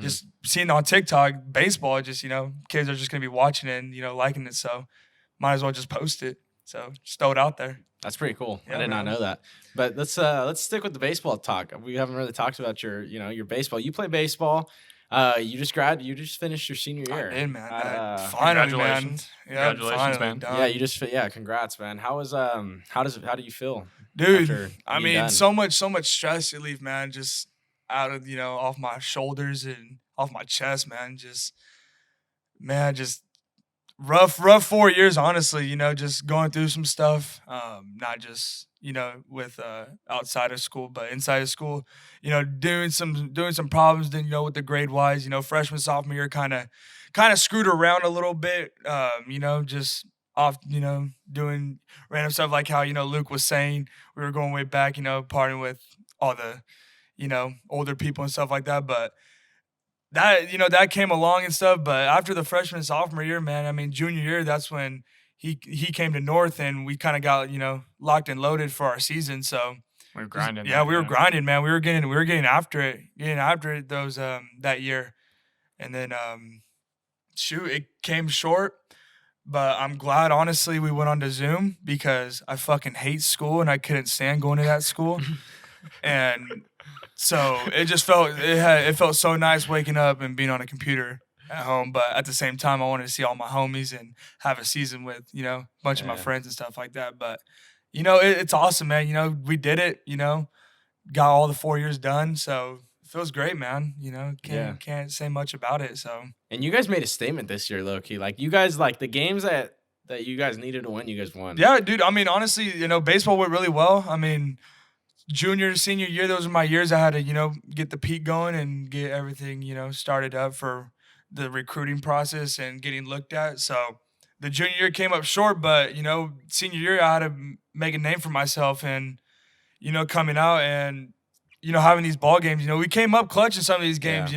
just seeing on TikTok baseball, just kids are just gonna be watching it and liking it, so might as well just post it. So just throw it out there. That's pretty cool. Yeah, I did not man. know that. But let's stick with the baseball talk. We haven't really talked about your baseball. You play baseball. You just finished your senior year. I did, man. Finally, man. Congratulations. Yeah, Congratulations, finally man. done. Yeah, congrats, man. How do you feel? Dude, after I being mean, done? so much stress relief, man. Just out of off my shoulders and off my chest, man. Just rough 4 years, honestly. Just going through some stuff. Not just with outside of school, but inside of school. Doing some problems. Then with the grade wise. Freshman sophomore year, kind of screwed around a little bit. Just off, doing random stuff like how, Luke was saying, we were going way back, partying with all the, older people and stuff like that. But that, that came along and stuff. But after the freshman sophomore year, man, I mean, junior year, that's when he came to North and we kind of got, locked and loaded for our season. So We were grinding. yeah, we were grinding, man. We were getting after it those that year. And then it came short. But I'm glad, honestly, we went on to Zoom because I fucking hate school and I couldn't stand going to that school. And so it just it felt so nice waking up and being on a computer at home. But at the same time, I wanted to see all my homies and have a season with, a bunch of my friends and stuff like that. But, it's awesome, man. We did it, got all the 4 years done. So it feels great, man. Can't say much about it. So. And you guys made a statement this year, low key. Like you guys, like the games that you guys needed to win, you guys won. Yeah, dude. I mean, honestly, baseball went really well. I mean, junior, senior year, those are my years. I had to, get the peak going and get everything, started up for the recruiting process and getting looked at. So the junior year came up short, but senior year I had to make a name for myself and coming out and having these ball games. We came up clutch in some of these games.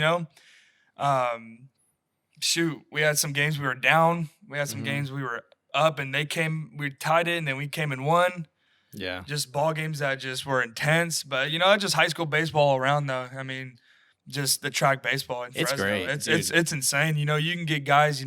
We had some games we were down. We had some games we were up, and we tied it, and then we came and won. Yeah. Just ball games that just were intense. But, just high school baseball all around, though. I mean, just the track baseball in Fresno. great, It's insane. You can get guys,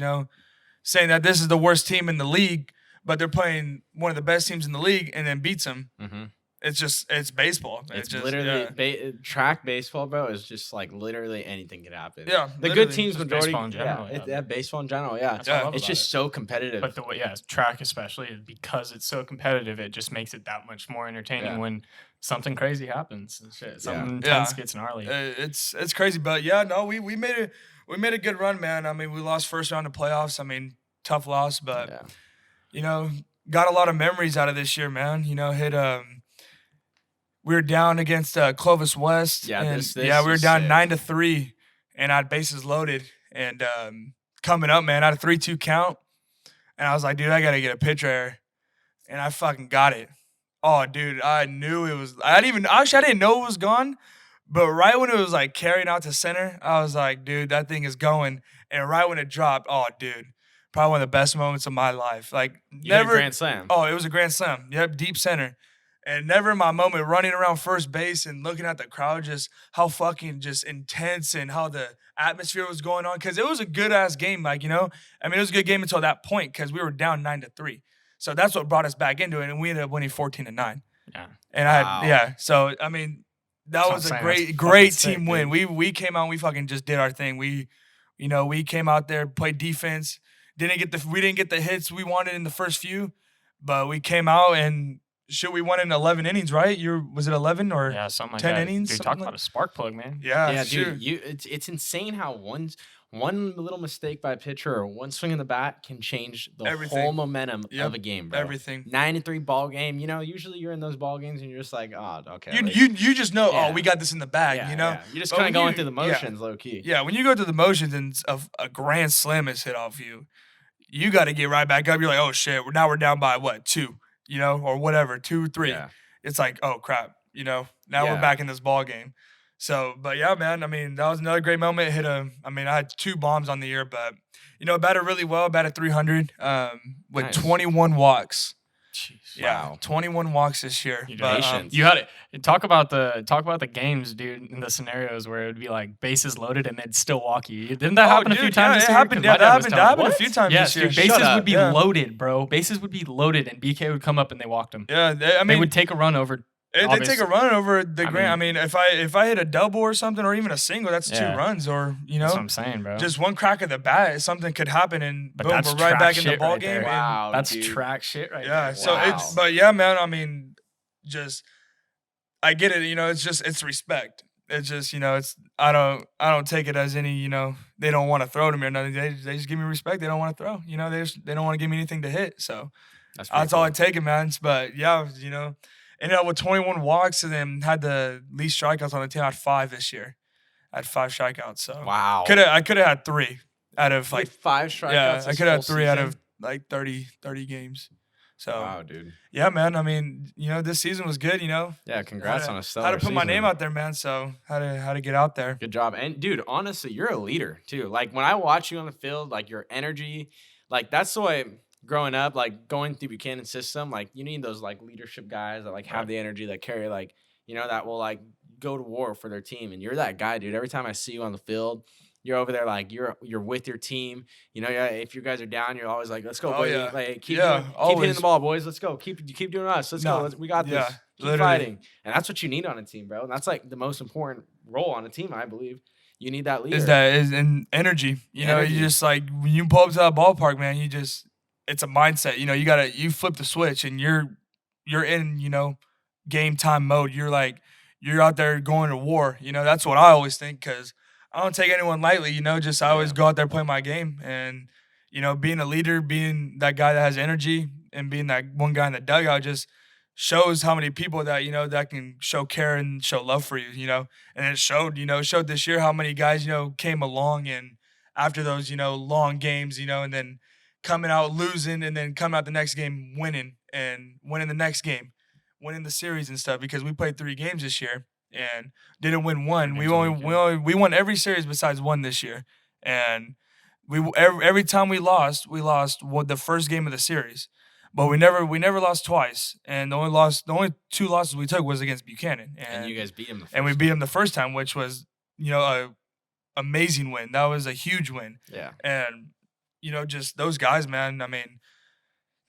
saying that this is the worst team in the league, but they're playing one of the best teams in the league and then beats them. Mm-hmm. It's baseball. It's just, literally track baseball, bro. Is just like literally anything could happen. Yeah, the literally. good teams Just majority. baseball in general, yeah. Baseball in general. Yeah, That's what I love it's about just it. so competitive. But track especially, because it's so competitive, it just makes it that much more entertaining when something crazy happens and shit. Something intense gets gnarly. It's crazy, but yeah, no, we made we made a good run, man. I mean, we lost first round of playoffs. I mean, tough loss, but Yeah. you know, got a lot of memories out of this year, man. You know, we were down against Clovis West. Yeah, and this we were was down sick. 9-3, and I had bases loaded. And coming up, man, I had a 3-2 count, and I was like, dude, I gotta get a pitch error, and I fucking got it. Oh, dude, I knew it was. I didn't know it was gone, but right when it was like carrying out to center, I was like, dude, that thing is going. And right when it dropped, oh, dude, probably one of the best moments of my life. Like You hit a never. grand slam. Oh, it was a grand slam. Yep, deep center. And never in my moment running around first base and looking at the crowd, just how fucking just intense and how the atmosphere was going on. Because it was a good ass game, like, you know. I mean, it was a good game until that point because we were down 9-3. So that's what brought us back into it, and we ended up winning 14-9. Yeah. And So I mean, that was a great team win. We came out and we fucking just did our thing. We came out there, played defense. We didn't get the hits we wanted in the first few, but we came out and we won in 11 innings, right? Was it 11 or Yeah, something like 10 that. innings? Dude, talk about a spark plug, man. Yeah, Yeah, sure. dude, it's insane how one little mistake by a pitcher or one swing in the bat can change the Everything. whole momentum of a game, bro. Everything. 9-3 ball game. You know, usually you're in those ball games and you're just like, oh, okay. You just know, Yeah. oh, we got this in the bag, Yeah, you know? yeah. You're just But kind when of going you- through the motions, low key. Yeah, when you go through the motions and a grand slam is hit off you, you got to get right back up. You're like, oh, shit, now we're down by what, 2, you know, or whatever, 2, 3. Yeah. It's like, oh, crap, you know, now we're Yeah. back in this ball game. So, but yeah, man, I mean, that was another great moment. I had 2 bombs on the year, but, you know, batted really well, batted 300 with Nice. 21 walks. Jeez. Yeah, Wow. 21 walks this year. You But, Patience. You had it. Talk about the games, dude. In the scenarios where it would be like bases loaded and they'd still walk you. Didn't that happen a few dude, times? yeah, this it year? happened. 'Cause Yeah, my dad was that telling happened me. a few times Yes, this year. dude. Shut Bases up. would be Yeah. loaded, bro. Bases would be loaded, and BK would come up and they walked him. Yeah, They I mean, would take a run over. they take obviously. a run over the I grand. I mean, if I hit a double or something, or even a single, that's 2 Yeah. runs, or you That's what know, I'm saying, bro. just one crack of the bat, something could happen, and But boom, that's Oh, we're right track back in the shit ball right game. there. and- Wow. That's dude. track shit right Yeah, there. so Wow. but yeah, man, I mean, just I get it, you know, it's respect. It's just, you know, I don't take it as any, you know, they don't want to throw to me or nothing. They just give me respect. They don't want to throw. You know, they don't want to give me anything to hit. So That's pretty that's all cool. I take it, man. But yeah, you know, ended up with 21 walks and then had the least strikeouts on the team. I had 5 this year. I had 5 strikeouts. So Wow. I could have had 3 out of Like like 5 strikeouts. yeah, I this could have full 3 out season? of like 30 games. So Wow, dude. yeah, man. I mean, you know, this season was good. You know, Yeah, congrats Had to- on a stellar How to put my season. name out there, man. So how to get out there. Good job. And dude, honestly, you're a leader too. Like when I watch you on the field, like your energy, like that's the way growing up, like going through Buchanan's system, like you need those like leadership guys that like have the energy that carry like, you know, that will like go to war for their team. And you're that guy, dude. Every time I see you on the field, you're over there like you're with your team. You know, yeah, if you guys are down, you're always like, let's go, Oh, boys. yeah. Like keep Yeah, hitting always. the ball, boys. Let's go. Keep doing us. Let's No, go. We got this. yeah, Keep literally. fighting. And that's what you need on a team, bro. And that's like the most important role on a team, I believe. You need that leader. Is in energy. You know, Energy. you just like when you pull up to that ballpark, man. It's a mindset. You know, you flip the switch and you're in, you know, game time mode. You're out there going to war. You know, that's what I always think because I don't take anyone lightly. You know, I always go out there play my game and you know, being a leader, being that guy that has energy, and being that one guy in the dugout just shows how many people that, you know, that can show care and show love for you, you know. And it showed, you know, this year how many guys, you know, came along and after those, you know, long games, you know, and then coming out losing and then coming out the next game winning and winning the next game, winning the series and stuff because we played 3 games this year and didn't win one. We won every series besides one this year. And every time we lost the first game of the series. But we never lost twice, and the only 2 losses we took was against Buchanan, and you guys beat him. We beat him the first time, which was, you know, a amazing win. That was a huge win. Yeah. And you know, just those guys, man. I mean,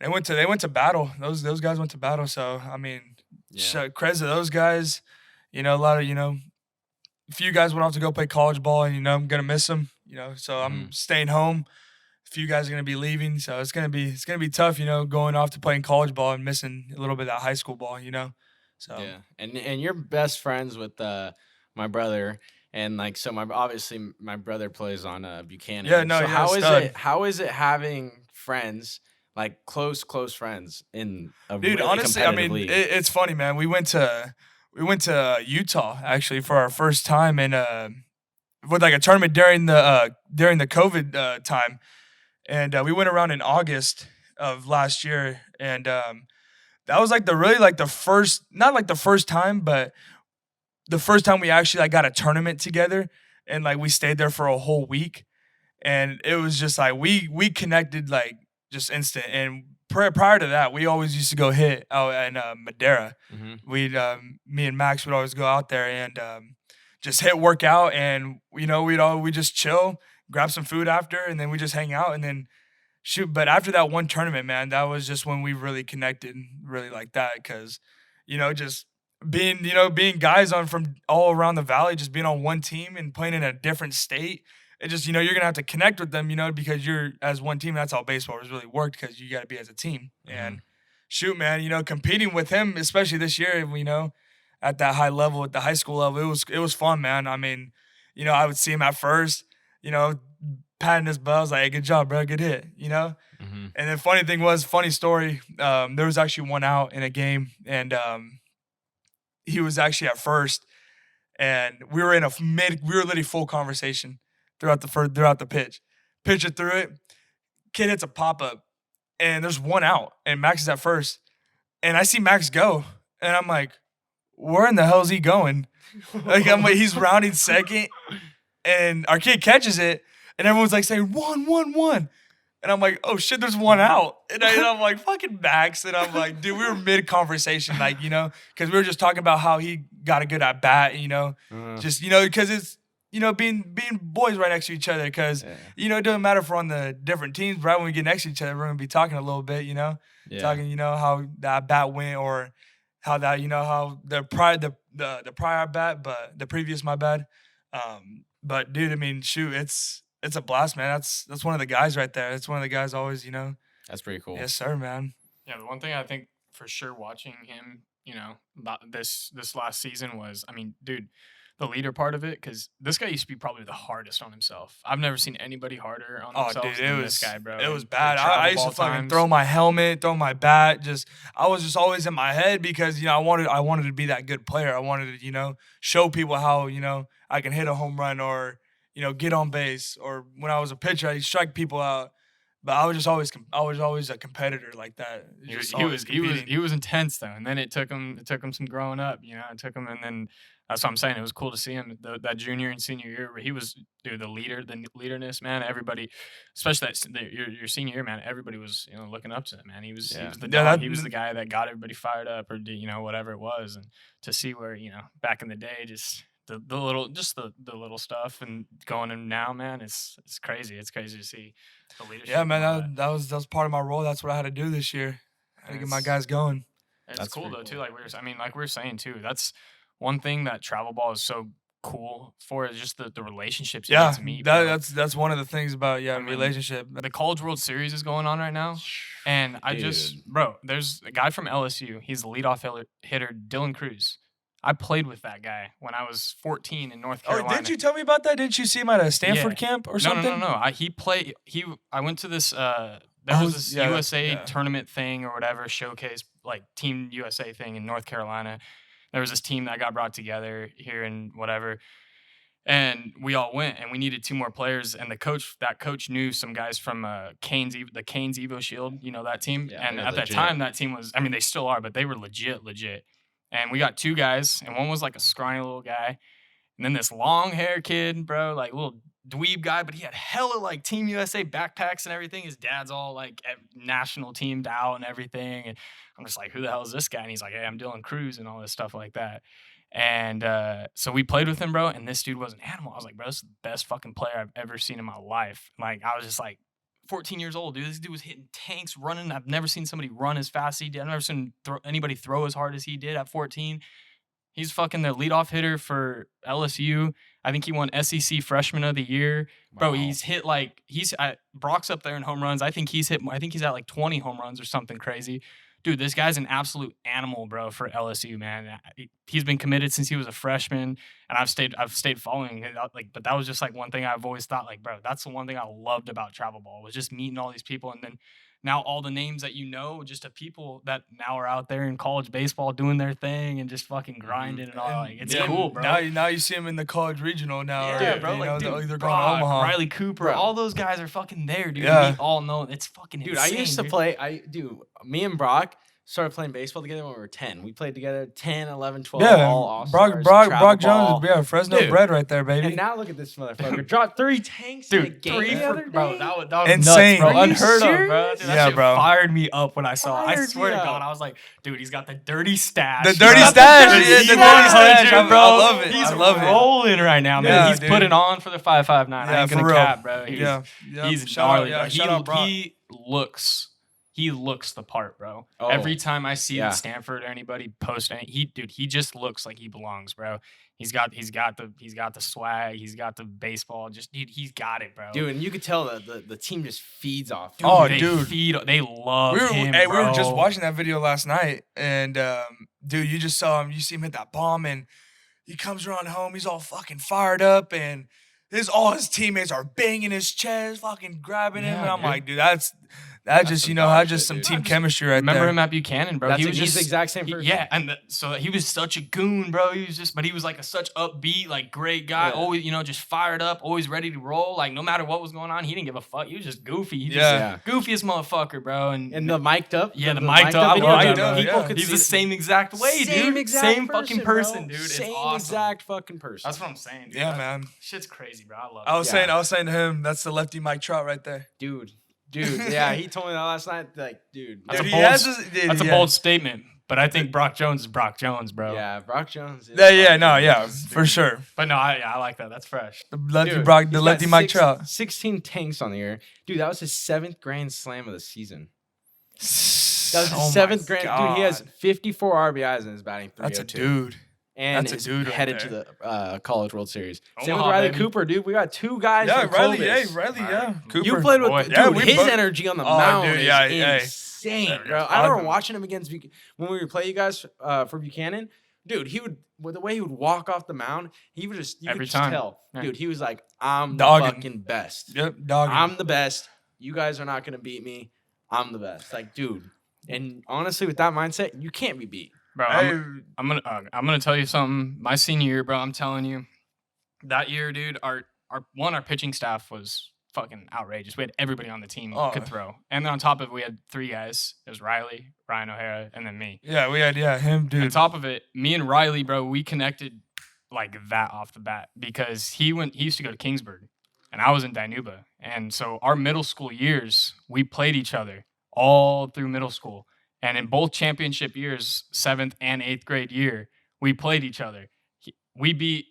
they went to battle. Those guys went to battle. So I mean, credit to those guys. You know, a few guys went off to go play college ball, and you know, I'm gonna miss them. You know, so I'm staying home. A few guys are gonna be leaving, so it's gonna be tough, you know, going off to playing college ball and missing a little bit of that high school ball, you know. So yeah, and you're best friends with my brother, And like, so obviously my brother plays on Buchanan. Yeah, no, So yeah, stud. how is it having friends, like close friends in a Dude, really honestly, I competitive mean, league? it's funny, man. We went to Utah actually for our first time in with like a tournament during the COVID time, and we went around in August of last year, and that was like the first, not like the first time, but the first time we actually like got a tournament together, and like we stayed there for a whole week, and it was just like we connected like just instant. And prior to that, we always used to go hit out in Madera. We'd me and Max would always go out there and just hit workout, and we just chill, grab some food after, and then we just hang out and then shoot. But after that one tournament, man, that was just when we really connected, really like that, because just being guys on from all around the valley, just being on one team and playing in a different state. It just, you're gonna have to connect with them, because you're as one team. That's how baseball has really worked, because you got to be as a team. And shoot, man, competing with him, especially this year, at that high level, at the high school level, it was fun, man. I mean, I would see him at first, patting his belt, I was like, hey, good job, bro, good hit, And the funny story, there was actually one out in a game, and he was actually at first, and we were literally full conversation throughout the pitch. Pitcher threw it, kid hits a pop-up, and there's one out, and Max is at first, and I see Max go, and I'm like, where in the hell is he going? Like, I'm like, he's rounding second, and our kid catches it, and everyone's like saying, one. And I'm like, oh shit, there's one out. And I'm like, fucking Max. And I'm like, dude, we were mid-conversation, like, because we were just talking about how he got a good at bat, just, because it's, being boys right next to each other, because, it doesn't matter if we're on the different teams, right? When we get next to each other, we're going to be talking a little bit, talking, how that bat went, or how that, how the prior bat, but the previous, my bad. But dude, I mean, shoot, it's a blast, man. That's one of the guys right there. It's one of the guys always, That's pretty cool. Yes, sir, man. Yeah, the one thing I think for sure watching him, this last season was, I mean, dude, the leader part of it, because this guy used to be probably the hardest on himself. I've never seen anybody harder on themselves than this guy, bro. It was bad. I used to fucking throw my helmet, throw my bat. I was just always in my head, because I wanted to be that good player. I wanted to show people how I can hit a home run, or get on base, or when I was a pitcher, I'd strike people out. But I was always a competitor like that. He was intense though, and then it took him some growing up. It took him, and then that's what I'm saying. It was cool to see him that junior and senior year where he was the leaderness, man. Everybody, especially your senior year, man. Everybody was looking up to him, man. He was the dog. He was the guy that got everybody fired up, or whatever it was. And to see where back in the day, just the little stuff, and going in now, man, it's crazy. It's crazy to see the leadership. Yeah, man, that was part of my role. That's what I had to do this year. I had to get my guys going. It's cool though too. Like we were saying too. That's one thing that travel ball is so cool for, is just the relationships you get to meet. That's one of the things about relationship. The College World Series is going on right now, and there's a guy from LSU. He's the leadoff hitter, Dylan Cruz. I played with that guy when I was 14 in North Carolina. Oh, didn't you tell me about that? Didn't you see him at a Stanford camp or something? No. I went to this. There was this USA tournament thing or whatever, showcase, like Team USA thing in North Carolina. There was this team that got brought together here and whatever, and we all went, and we needed 2 more players. And that coach knew some guys from the Canes Evo Shield, that team. Yeah, and at that time, that team was, I mean, they still are, but they were legit. And we got 2 guys, and one was like a scrawny little guy, and then this long hair kid, bro, like little dweeb guy, but he had hella like Team USA backpacks and everything. His dad's all like national teamed out and everything. And I'm just like, who the hell is this guy? And he's like, hey, I'm Dylan Cruz, and all this stuff like that. And so we played with him, bro, and this dude was an animal. I was like, bro, this is the best fucking player I've ever seen in my life. Like, I was just like, 14 years old, dude. This dude was hitting tanks, running. I've never seen somebody run as fast as he did. I've never seen anybody throw as hard as he did at 14. He's fucking the leadoff hitter for LSU. I think he won SEC Freshman of the Year. Wow. Bro, he's hit Brock's up there in home runs. I think he's at like 20 home runs or something crazy. dude, this guy's an absolute animal, bro, for LSU, man. He's been committed since he was a freshman, and I've stayed following it. Like, but that was just like one thing I've always thought, like, bro, that's the one thing I loved about travel ball was just meeting all these people, and then now all the names that just of people that now are out there in college baseball doing their thing and just fucking grinding and all. Like, it's cool, bro. Now you see him in the college regional now. Yeah, or, bro. Like, dude, they're going to Brock, Omaha. Riley Cooper, Bro. all those guys are fucking there, dude. Yeah. We all know it's fucking Dude, insane, I used to dude. play. Me and Brock started playing baseball together when we were 10. We played together 10, 11, 12, all all-stars, Brock travel Jones, ball. Fresno Dude. bred right there, baby. And now look at this motherfucker. Dropped 3 tanks in a Dude, game the other day. bro, that was Insane. nuts, bro. Are you Unheard of, bro. serious? Dude, that Yeah, shit bro. fired me up when I saw it. I Fired swear to you God, up. I was like, dude, he's got the dirty stash. The He's dirty got stash. dirty Yeah, the dirty stash, stash. bro. I love it. He's I love it. rolling right now, man. Yeah, He's dude. putting on for the 5.59. I Yeah, ain't for gonna real. cap, bro. He's Shout out, gnarly, bro. shout out Brock. He looks the part, bro. Oh, Every time I see yeah. Stanford or anybody post he just looks like he belongs, bro. He's got the swag, he's got the baseball, just dude, he's got it, bro. Dude, and you could tell that the team just feeds off. Dude, Oh, they dude. they love him, we bro. were just watching that video last night, and dude, you just saw him. You see him hit that bomb, and he comes around home. He's all fucking fired up, and all his teammates are banging his chest, fucking grabbing him. Yeah, And I'm dude. like, dude, that's just some you know dog how shit, just some dude. team chemistry right Remember there. him at Buchanan, bro. He's the exact same person. Yeah, and so he was such a goon, bro. But he was like such upbeat, like great guy. Yeah. Always, just fired up, always ready to roll. Like no matter what was going on, he didn't give a fuck. He was just goofy. He Yeah. just goofiest motherfucker, bro. And the mic'd up. Yeah, the mic'd up. I video, love dude, it, bro. people Yeah. could he's see the same exact way, dude. Same fucking person, bro. dude. It's Same awesome. exact fucking person. That's what I'm saying, dude. Yeah, man. Shit's crazy, bro. I love it. I was Yeah. saying to him, that's the lefty Mike Trout right there. Dude. Yeah, he told me that last night. Like, dude. That's Dude, a he bold- has this- dude, That's a yeah. bold statement, but I think Brock Jones is Brock Jones, bro. Yeah, Brock Jones. is Yeah, no, fucking yeah, nuts, for dude. sure. But no, I like that. That's fresh. The lefty Dude, Brock, he's the got lefty Mike Trout. 16 tanks on the year. Dude, that was his 7th grand slam of the season. That was his Oh my 7th grand. Dude, he has God. 54 RBIs in his batting. That's a 302. dude. And That's a is dude right headed there. to the College World Series. Same with Omaha, Riley baby. Cooper, dude. We got 2 guys. Yeah, from Riley. Clovis. Yeah, Riley. All Yeah, right. Cooper. You played with Boy, dude. yeah, we his both- energy on the Oh, mound dude, is yeah, hey. insane, Hey, bro. it's I remember awesome. watching him against when we would play you guys for Buchanan. Dude, he would with the way he would walk off the mound. He would just you Every could time. just tell, Yeah. dude. He was like, "I'm Dogging. the fucking best. Yep, dog. I'm the best. You guys are not gonna beat me. I'm the best." Like, dude. And honestly, with that mindset, you can't be beat. Bro, I'm gonna tell you something. My senior year, bro, I'm telling you, that year, dude, our pitching staff was fucking outrageous. We had everybody on the team Oh. could throw, and then on top of it, we had 3 guys. It was Riley, Ryan O'Hara, and then me. Yeah, we had him, On dude. top of it, me and Riley, bro, we connected like that off the bat because he used to go to Kingsburg, and I was in Dinuba, and so our middle school years we played each other all through middle school. And in both championship years, 7th and 8th grade year, we played each other. We beat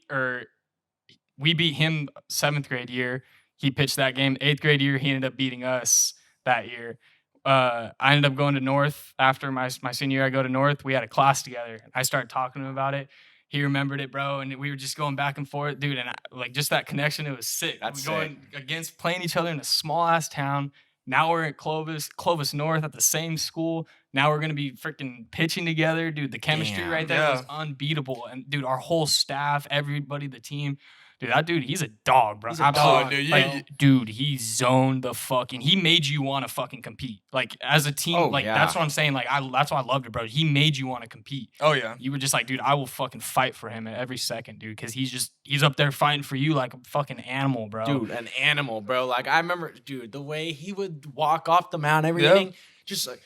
him 7th grade year. He pitched that game. 8th grade year, he ended up beating us that year. I ended up going to North after my senior year. I go to North. We had a class together. I started talking to him about it. He remembered it, bro, and we were just going back and forth, dude. And just that connection, it was sick. That's going against playing each other in a small ass town. Now we're at Clovis North at the same school. Now we're gonna be freaking pitching together, dude. The chemistry Damn. right there Yeah. was unbeatable, and dude, our whole staff, everybody, the team, dude, that dude, he's a dog, bro. He's a Absolute- dog, dude. like, dude, he zoned the fucking. He made you want to fucking compete, like as a team. Oh, like yeah. that's what I'm saying. Like that's why I loved it, bro. He made you want to compete. Oh yeah. You were just like, dude, I will fucking fight for him at every second, dude, because he's up there fighting for you like a fucking animal, bro. Dude, an animal, bro. Like, I remember, dude, the way he would walk off the mound every Yeah. inning, just like,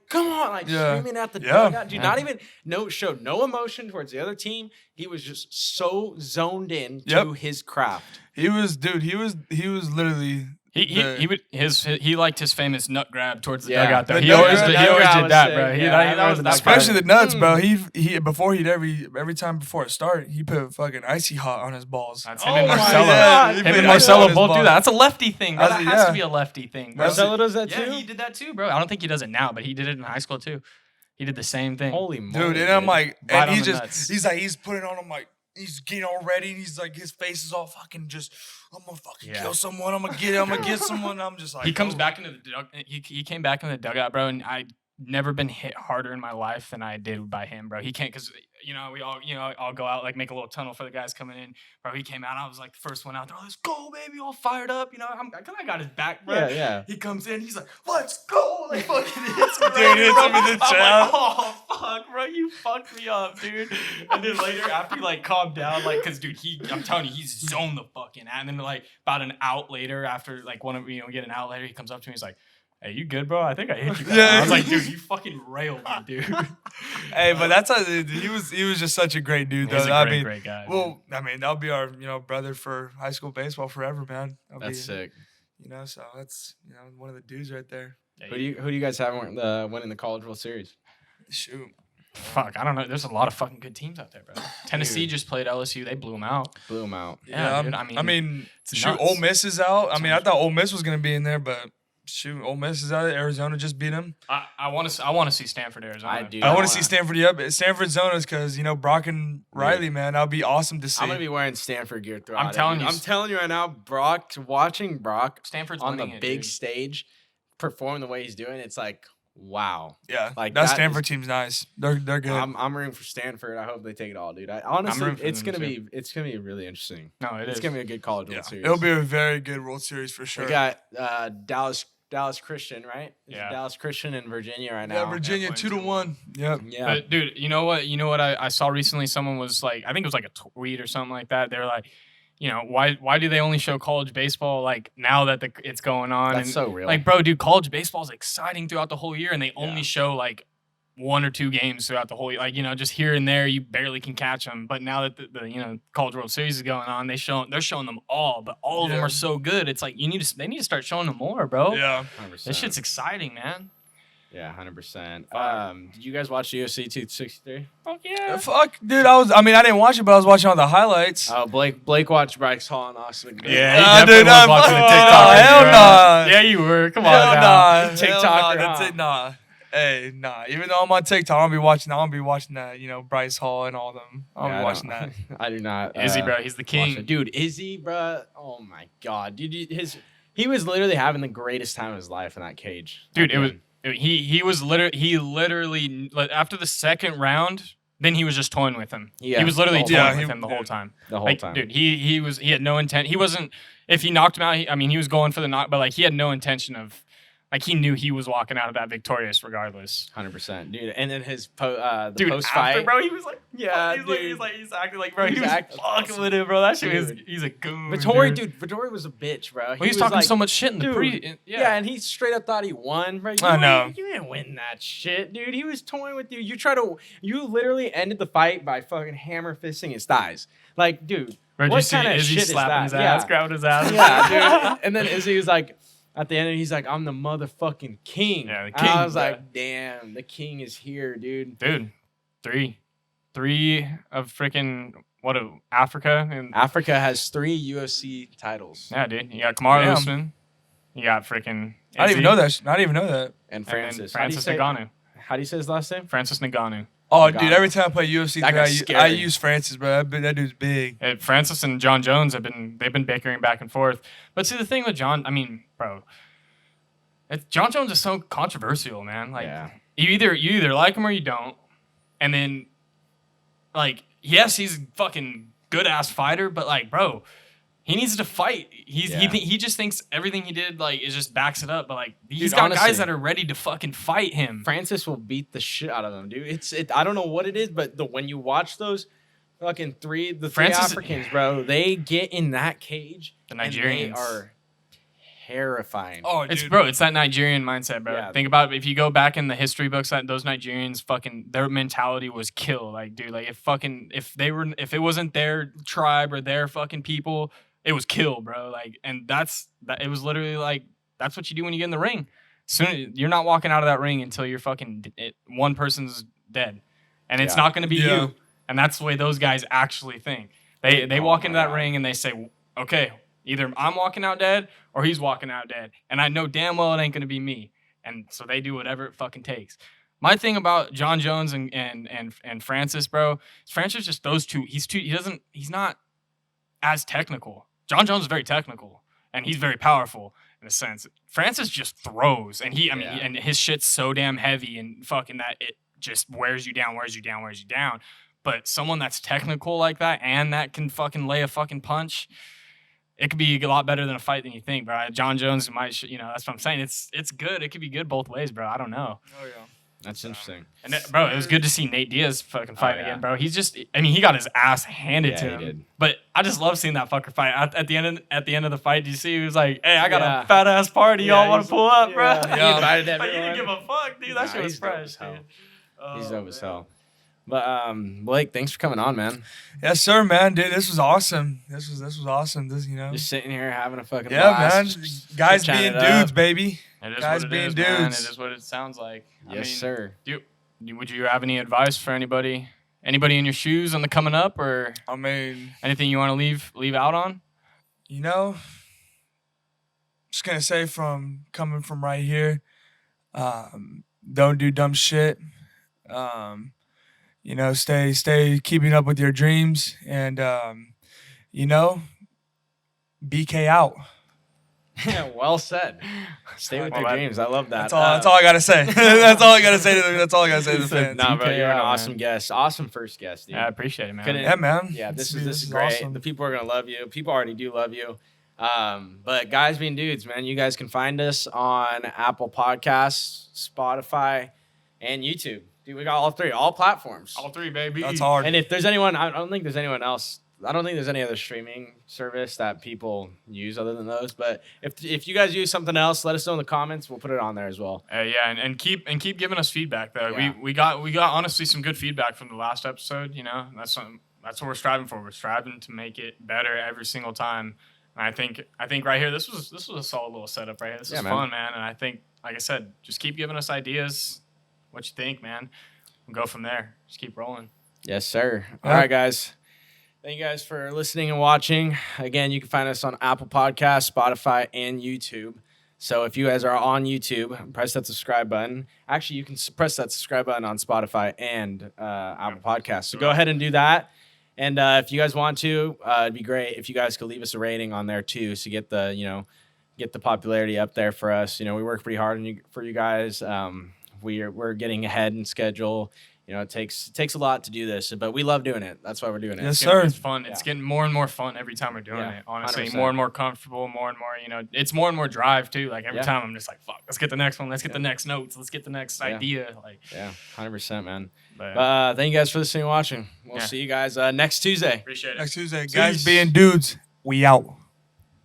come on, like Yeah. screaming at the Yeah. dugout. Dude, Yeah. not even, showed no emotion towards the other team. He was just so zoned in Yep. to his craft. He was literally. He liked his famous nut grab towards the Yeah. dugout though. The He nut always grab- did, the he nut always grab did was that, sick. bro. Yeah, that was the nut Especially grab. the nuts, bro. He before he'd every time before it started, he put fucking icy hot on his balls. That's Oh him and my Marcelo. God. He Him put and icy Marcelo on his both do balls. that. That's a lefty thing, bro. That's That a- has yeah. to be a lefty thing, bro. Marcelo does that Yeah, too? he did that too, bro. I don't think he does it now, but he did it in high school too. He did the same thing. Holy moly. Dude, and I'm like, Bite and on he the just, nuts. he's putting on him like, he's getting all ready, and he's like, his face is all fucking just, I'm gonna fucking Yeah. kill someone, I'm gonna get someone. I'm just like, He comes oh. back into the he came back in the dugout, bro, and never been hit harder in my life than I did by him, bro. He can't, because we all go out, like make a little tunnel for the guys coming in, bro. He came out, I was like the first one out there. Let's go, baby, all fired up. I got his back, bro. Yeah. He comes in, he's like, let's go, like fucking hits me, Dude, hits him in the I'm chest. like, oh fuck, bro, you fucked me up, dude. And then later, after he like calmed down, like, cause dude, I'm telling you, he's zoned the fucking out. And then like about an out later, after like we get an out later, he comes up to me, he's like, hey, you good, bro? I think I hit you. Yeah. I was like, dude, you fucking railed me, dude. Hey, but that's how he was just such a great dude, though. He's a I great, mean, great guy. well, I mean, that'll be our brother for high school baseball forever, man. That's sick. So that's one of the dudes right there. Yeah, Who do you guys have winning the College World Series? Shoot. fuck, I don't know. There's a lot of fucking good teams out there, bro. Tennessee just played LSU. They blew them out. Yeah, dude, I mean, shoot, nuts. Ole Miss is out. I mean, I thought Ole Miss was gonna be in there, but shoot, Ole Miss is out. Arizona just beat them. I want to see Stanford, Arizona. I do. I want to see Stanford. Yep, Stanford Zonas because Brock and Riley, man, that'll be awesome to see. I'm gonna be wearing Stanford gear throughout. I'm telling you right now, watching Brock Stanford's on the winning it, big dude. stage perform the way he's doing. It's like, wow. Yeah, Like, that that Stanford team's nice. They're good. I'm rooting for Stanford. I hope they take it all, dude. Honestly, rooting for it's them, gonna be really interesting. No, It's gonna be a good College World Series. It'll be a very good World Series for sure. We got Dallas Christian, right? Is it Yeah. Dallas Christian in Virginia right now. Yeah, Virginia 2-1. Yep. Yeah. But dude, you know what? I saw recently. Someone was like, I think it was like a tweet or something like that. They're like, why do they only show college baseball like now that it's going on? That's and, so real. Like, bro, dude, college baseball is exciting throughout the whole year, and they only Yeah. show like 1 or 2 games throughout the whole year. Like, just here and there, you barely can catch them. But now that the College World Series is going on, they're showing them all. But all of them Yeah. are so good. It's like they need to start showing them more, bro. Yeah. 100%. This shit's exciting, man. Yeah, 100%. Fire. Did you guys watch UFC 263? Fuck yeah. Fuck, dude. I didn't watch it, but I was watching all the highlights. Oh, Blake watched Bryce Hall and Austin. Yeah, Nah, he definitely dude, was nah, watching the fuck TikTok. no, hell bro. nah. Yeah, you were. Come on Hell now. nah. TikToker, Hell nah. huh? That's it. Nah. Hey, nah. Even though I'm on TikTok, I'm gonna be watching that. Bryce Hall and all them. I'll be watching that. I do not. Izzy, bro, he's the watch king. it. Dude, Izzy, bro. Oh my god, dude. He was literally having the greatest time of his life in that cage. Dude, he was literally after the second round, then he was just toying with him. Yeah, He was literally the whole toying time. with him the whole time. the whole Like, time. dude, he had no intent. He wasn't. If he knocked him out, he was going for the knock, but like he had no intention of. Like, he knew he was walking out of that victorious regardless. 100%, dude. And then his Dude, post after, fight, bro, he was like, yeah, he's dude. he's acting like, bro, He's he was acting fucking awesome. with him, bro. That shit was, Dude. he's a goon. Vittori was a bitch, bro. Well, he was was talking like, so much shit in the dude, yeah, and he straight up thought he won, bro. I know. You didn't win that shit, dude. He was toying with you. You literally ended the fight by fucking hammer fisting his thighs. Like, dude, Bro, did you what see kind of Izzy shit is slapping that? his ass, Yeah. grabbing his ass? Yeah, dude. And then Izzy was like, at the end, he's like, I'm the motherfucking king. Yeah, the And king, I was bro. like, damn, the king is here, dude. Dude, three of freaking Africa and Africa has 3 UFC titles. yeah, dude. You got Kamaru Damn. Usman. You got freaking. I didn't even know that. I didn't even know that. And And Francis. then Francis how Ngannou. do you say his last name? Francis Ngannou. Oh, God. dude! Every time I play UFC, That guy's dude, I scary. use Francis, bro. That dude's big. Francis and John Jones they've been bickering back and forth. But see, the thing with bro, John Jones is so controversial, man. Like, Yeah. you either like him or you don't. And then, like, yes, he's a fucking good ass fighter, but like, bro, he needs to fight. He just thinks everything he did like is just backs it up. But like, he's Dude, got honestly, guys that are ready to fucking fight him. Francis will beat the shit out of him, dude. I don't know what it is, but when you watch those fucking three Africans, bro, they get in that cage. The and Nigerians they are terrifying. Oh, It's dude. it's that Nigerian mindset, bro. Yeah. Think about it. If you go back in the history books, those Nigerians fucking their mentality was kill. Like, dude, like if it wasn't their tribe or their fucking people, it was kill, bro. Like, and it was literally like that's what you do when you get in the ring. Soon you're not walking out of that ring until you're one person's dead, and it's Yeah. not gonna be Yeah. you. And that's the way those guys actually think. They Oh walk my into that God. ring and they say, okay, either I'm walking out dead or he's walking out dead. And I know damn well it ain't going to be me. And so they do whatever it fucking takes. My thing about John Jones and Francis, bro, Francis just those two. He's not as technical. John Jones is very technical and he's very powerful. in a sense. Francis just throws, and Yeah. and his shit's so damn heavy and fucking that it just wears you down. But someone that's technical like that and that can fucking lay a fucking punch, it could be a lot better than a fight than you think, bro. John Jones might, that's what I'm saying. It's good. It could be good both ways, bro. I don't know. Oh yeah. That's interesting. And bro, it was good to see Nate Diaz fucking fight yeah. again, bro. He's just, he got his ass handed to Yeah, him. he did. But I just love seeing that fucker fight. At the end of the fight, did you see he was like, "Hey, I got Yeah. a fat ass party. Y'all want he's- to pull up, bro?" yeah, he invited Like, you everyone. didn't give a fuck, dude. That Nah, shit was he's dope fresh, as hell. dude. He's Oh, dope as man. hell. But Blake, thanks for coming on, man. Yes, sir, man. Dude, this was awesome. This was awesome. This, Just sitting here having a fucking yeah, man. blast. Guys Chit-chatting being it up. dudes, baby. It is Guys what it being is, man. dudes. It is what it sounds like. Yes, sir. Would you have any advice for anybody in your shoes on the coming up, or I mean, anything you want to leave out on? you know, just gonna say coming from right here, don't do dumb shit. You know, stay keeping up with your dreams, and BK out. Well said. Stay with Well, your that- dreams. I love that. That's all I gotta say. That's all I gotta say to the fans. Nah, bro, you're an BK, awesome guest. Awesome first guest, dude. Yeah, I appreciate it, man. Couldn't- Yeah, man. Yeah, this is This great. awesome. The people are gonna love you. People already do love you. But guys being dudes, man, you guys can find us on Apple Podcasts, Spotify, and YouTube. Dude, we got all three, all platforms. All three, baby. That's hard. And if there's anyone, I don't think there's anyone else. I don't think there's any other streaming service that people use other than those. But if you guys use something else, let us know in the comments. We'll put it on there as well. Yeah, and keep giving us feedback though. Yeah. We got honestly some good feedback from the last episode. You know, that's what we're striving for. We're striving to make it better every single time. And I think right here, this was a solid little setup right here. This is fun, man. And I think, like I said, just keep giving us ideas. What you think, man? We'll go from there. Just keep rolling. Yes, sir. All Yeah. right, guys. Thank you guys for listening and watching. Again, you can find us on Apple Podcasts, Spotify, and YouTube. So if you guys are on YouTube, press that subscribe button. Actually, you can press that subscribe button on Spotify and Apple Podcasts. So go ahead and do that. And if you guys want to, it'd be great if you guys could leave us a rating on there too, so get the popularity up there for us. You know, we work pretty hard for you guys. We're getting ahead in schedule. You know, it takes a lot to do this, but we love doing it. That's why we're doing it. Yes, sir. It's fun. It's getting more and more fun every time we're doing Yeah, it. Honestly, 100%. more and more comfortable, more and more. You know, it's more and more drive too. Like every Yeah. time, I'm just like, fuck, let's get the next one. Let's get the next notes. Let's get the next idea. Like, Yeah, 100%, man. but, But thank you guys for listening and watching. We'll Yeah. see you guys next Tuesday. appreciate it. Next Tuesday, Peace. guys being dudes, we out.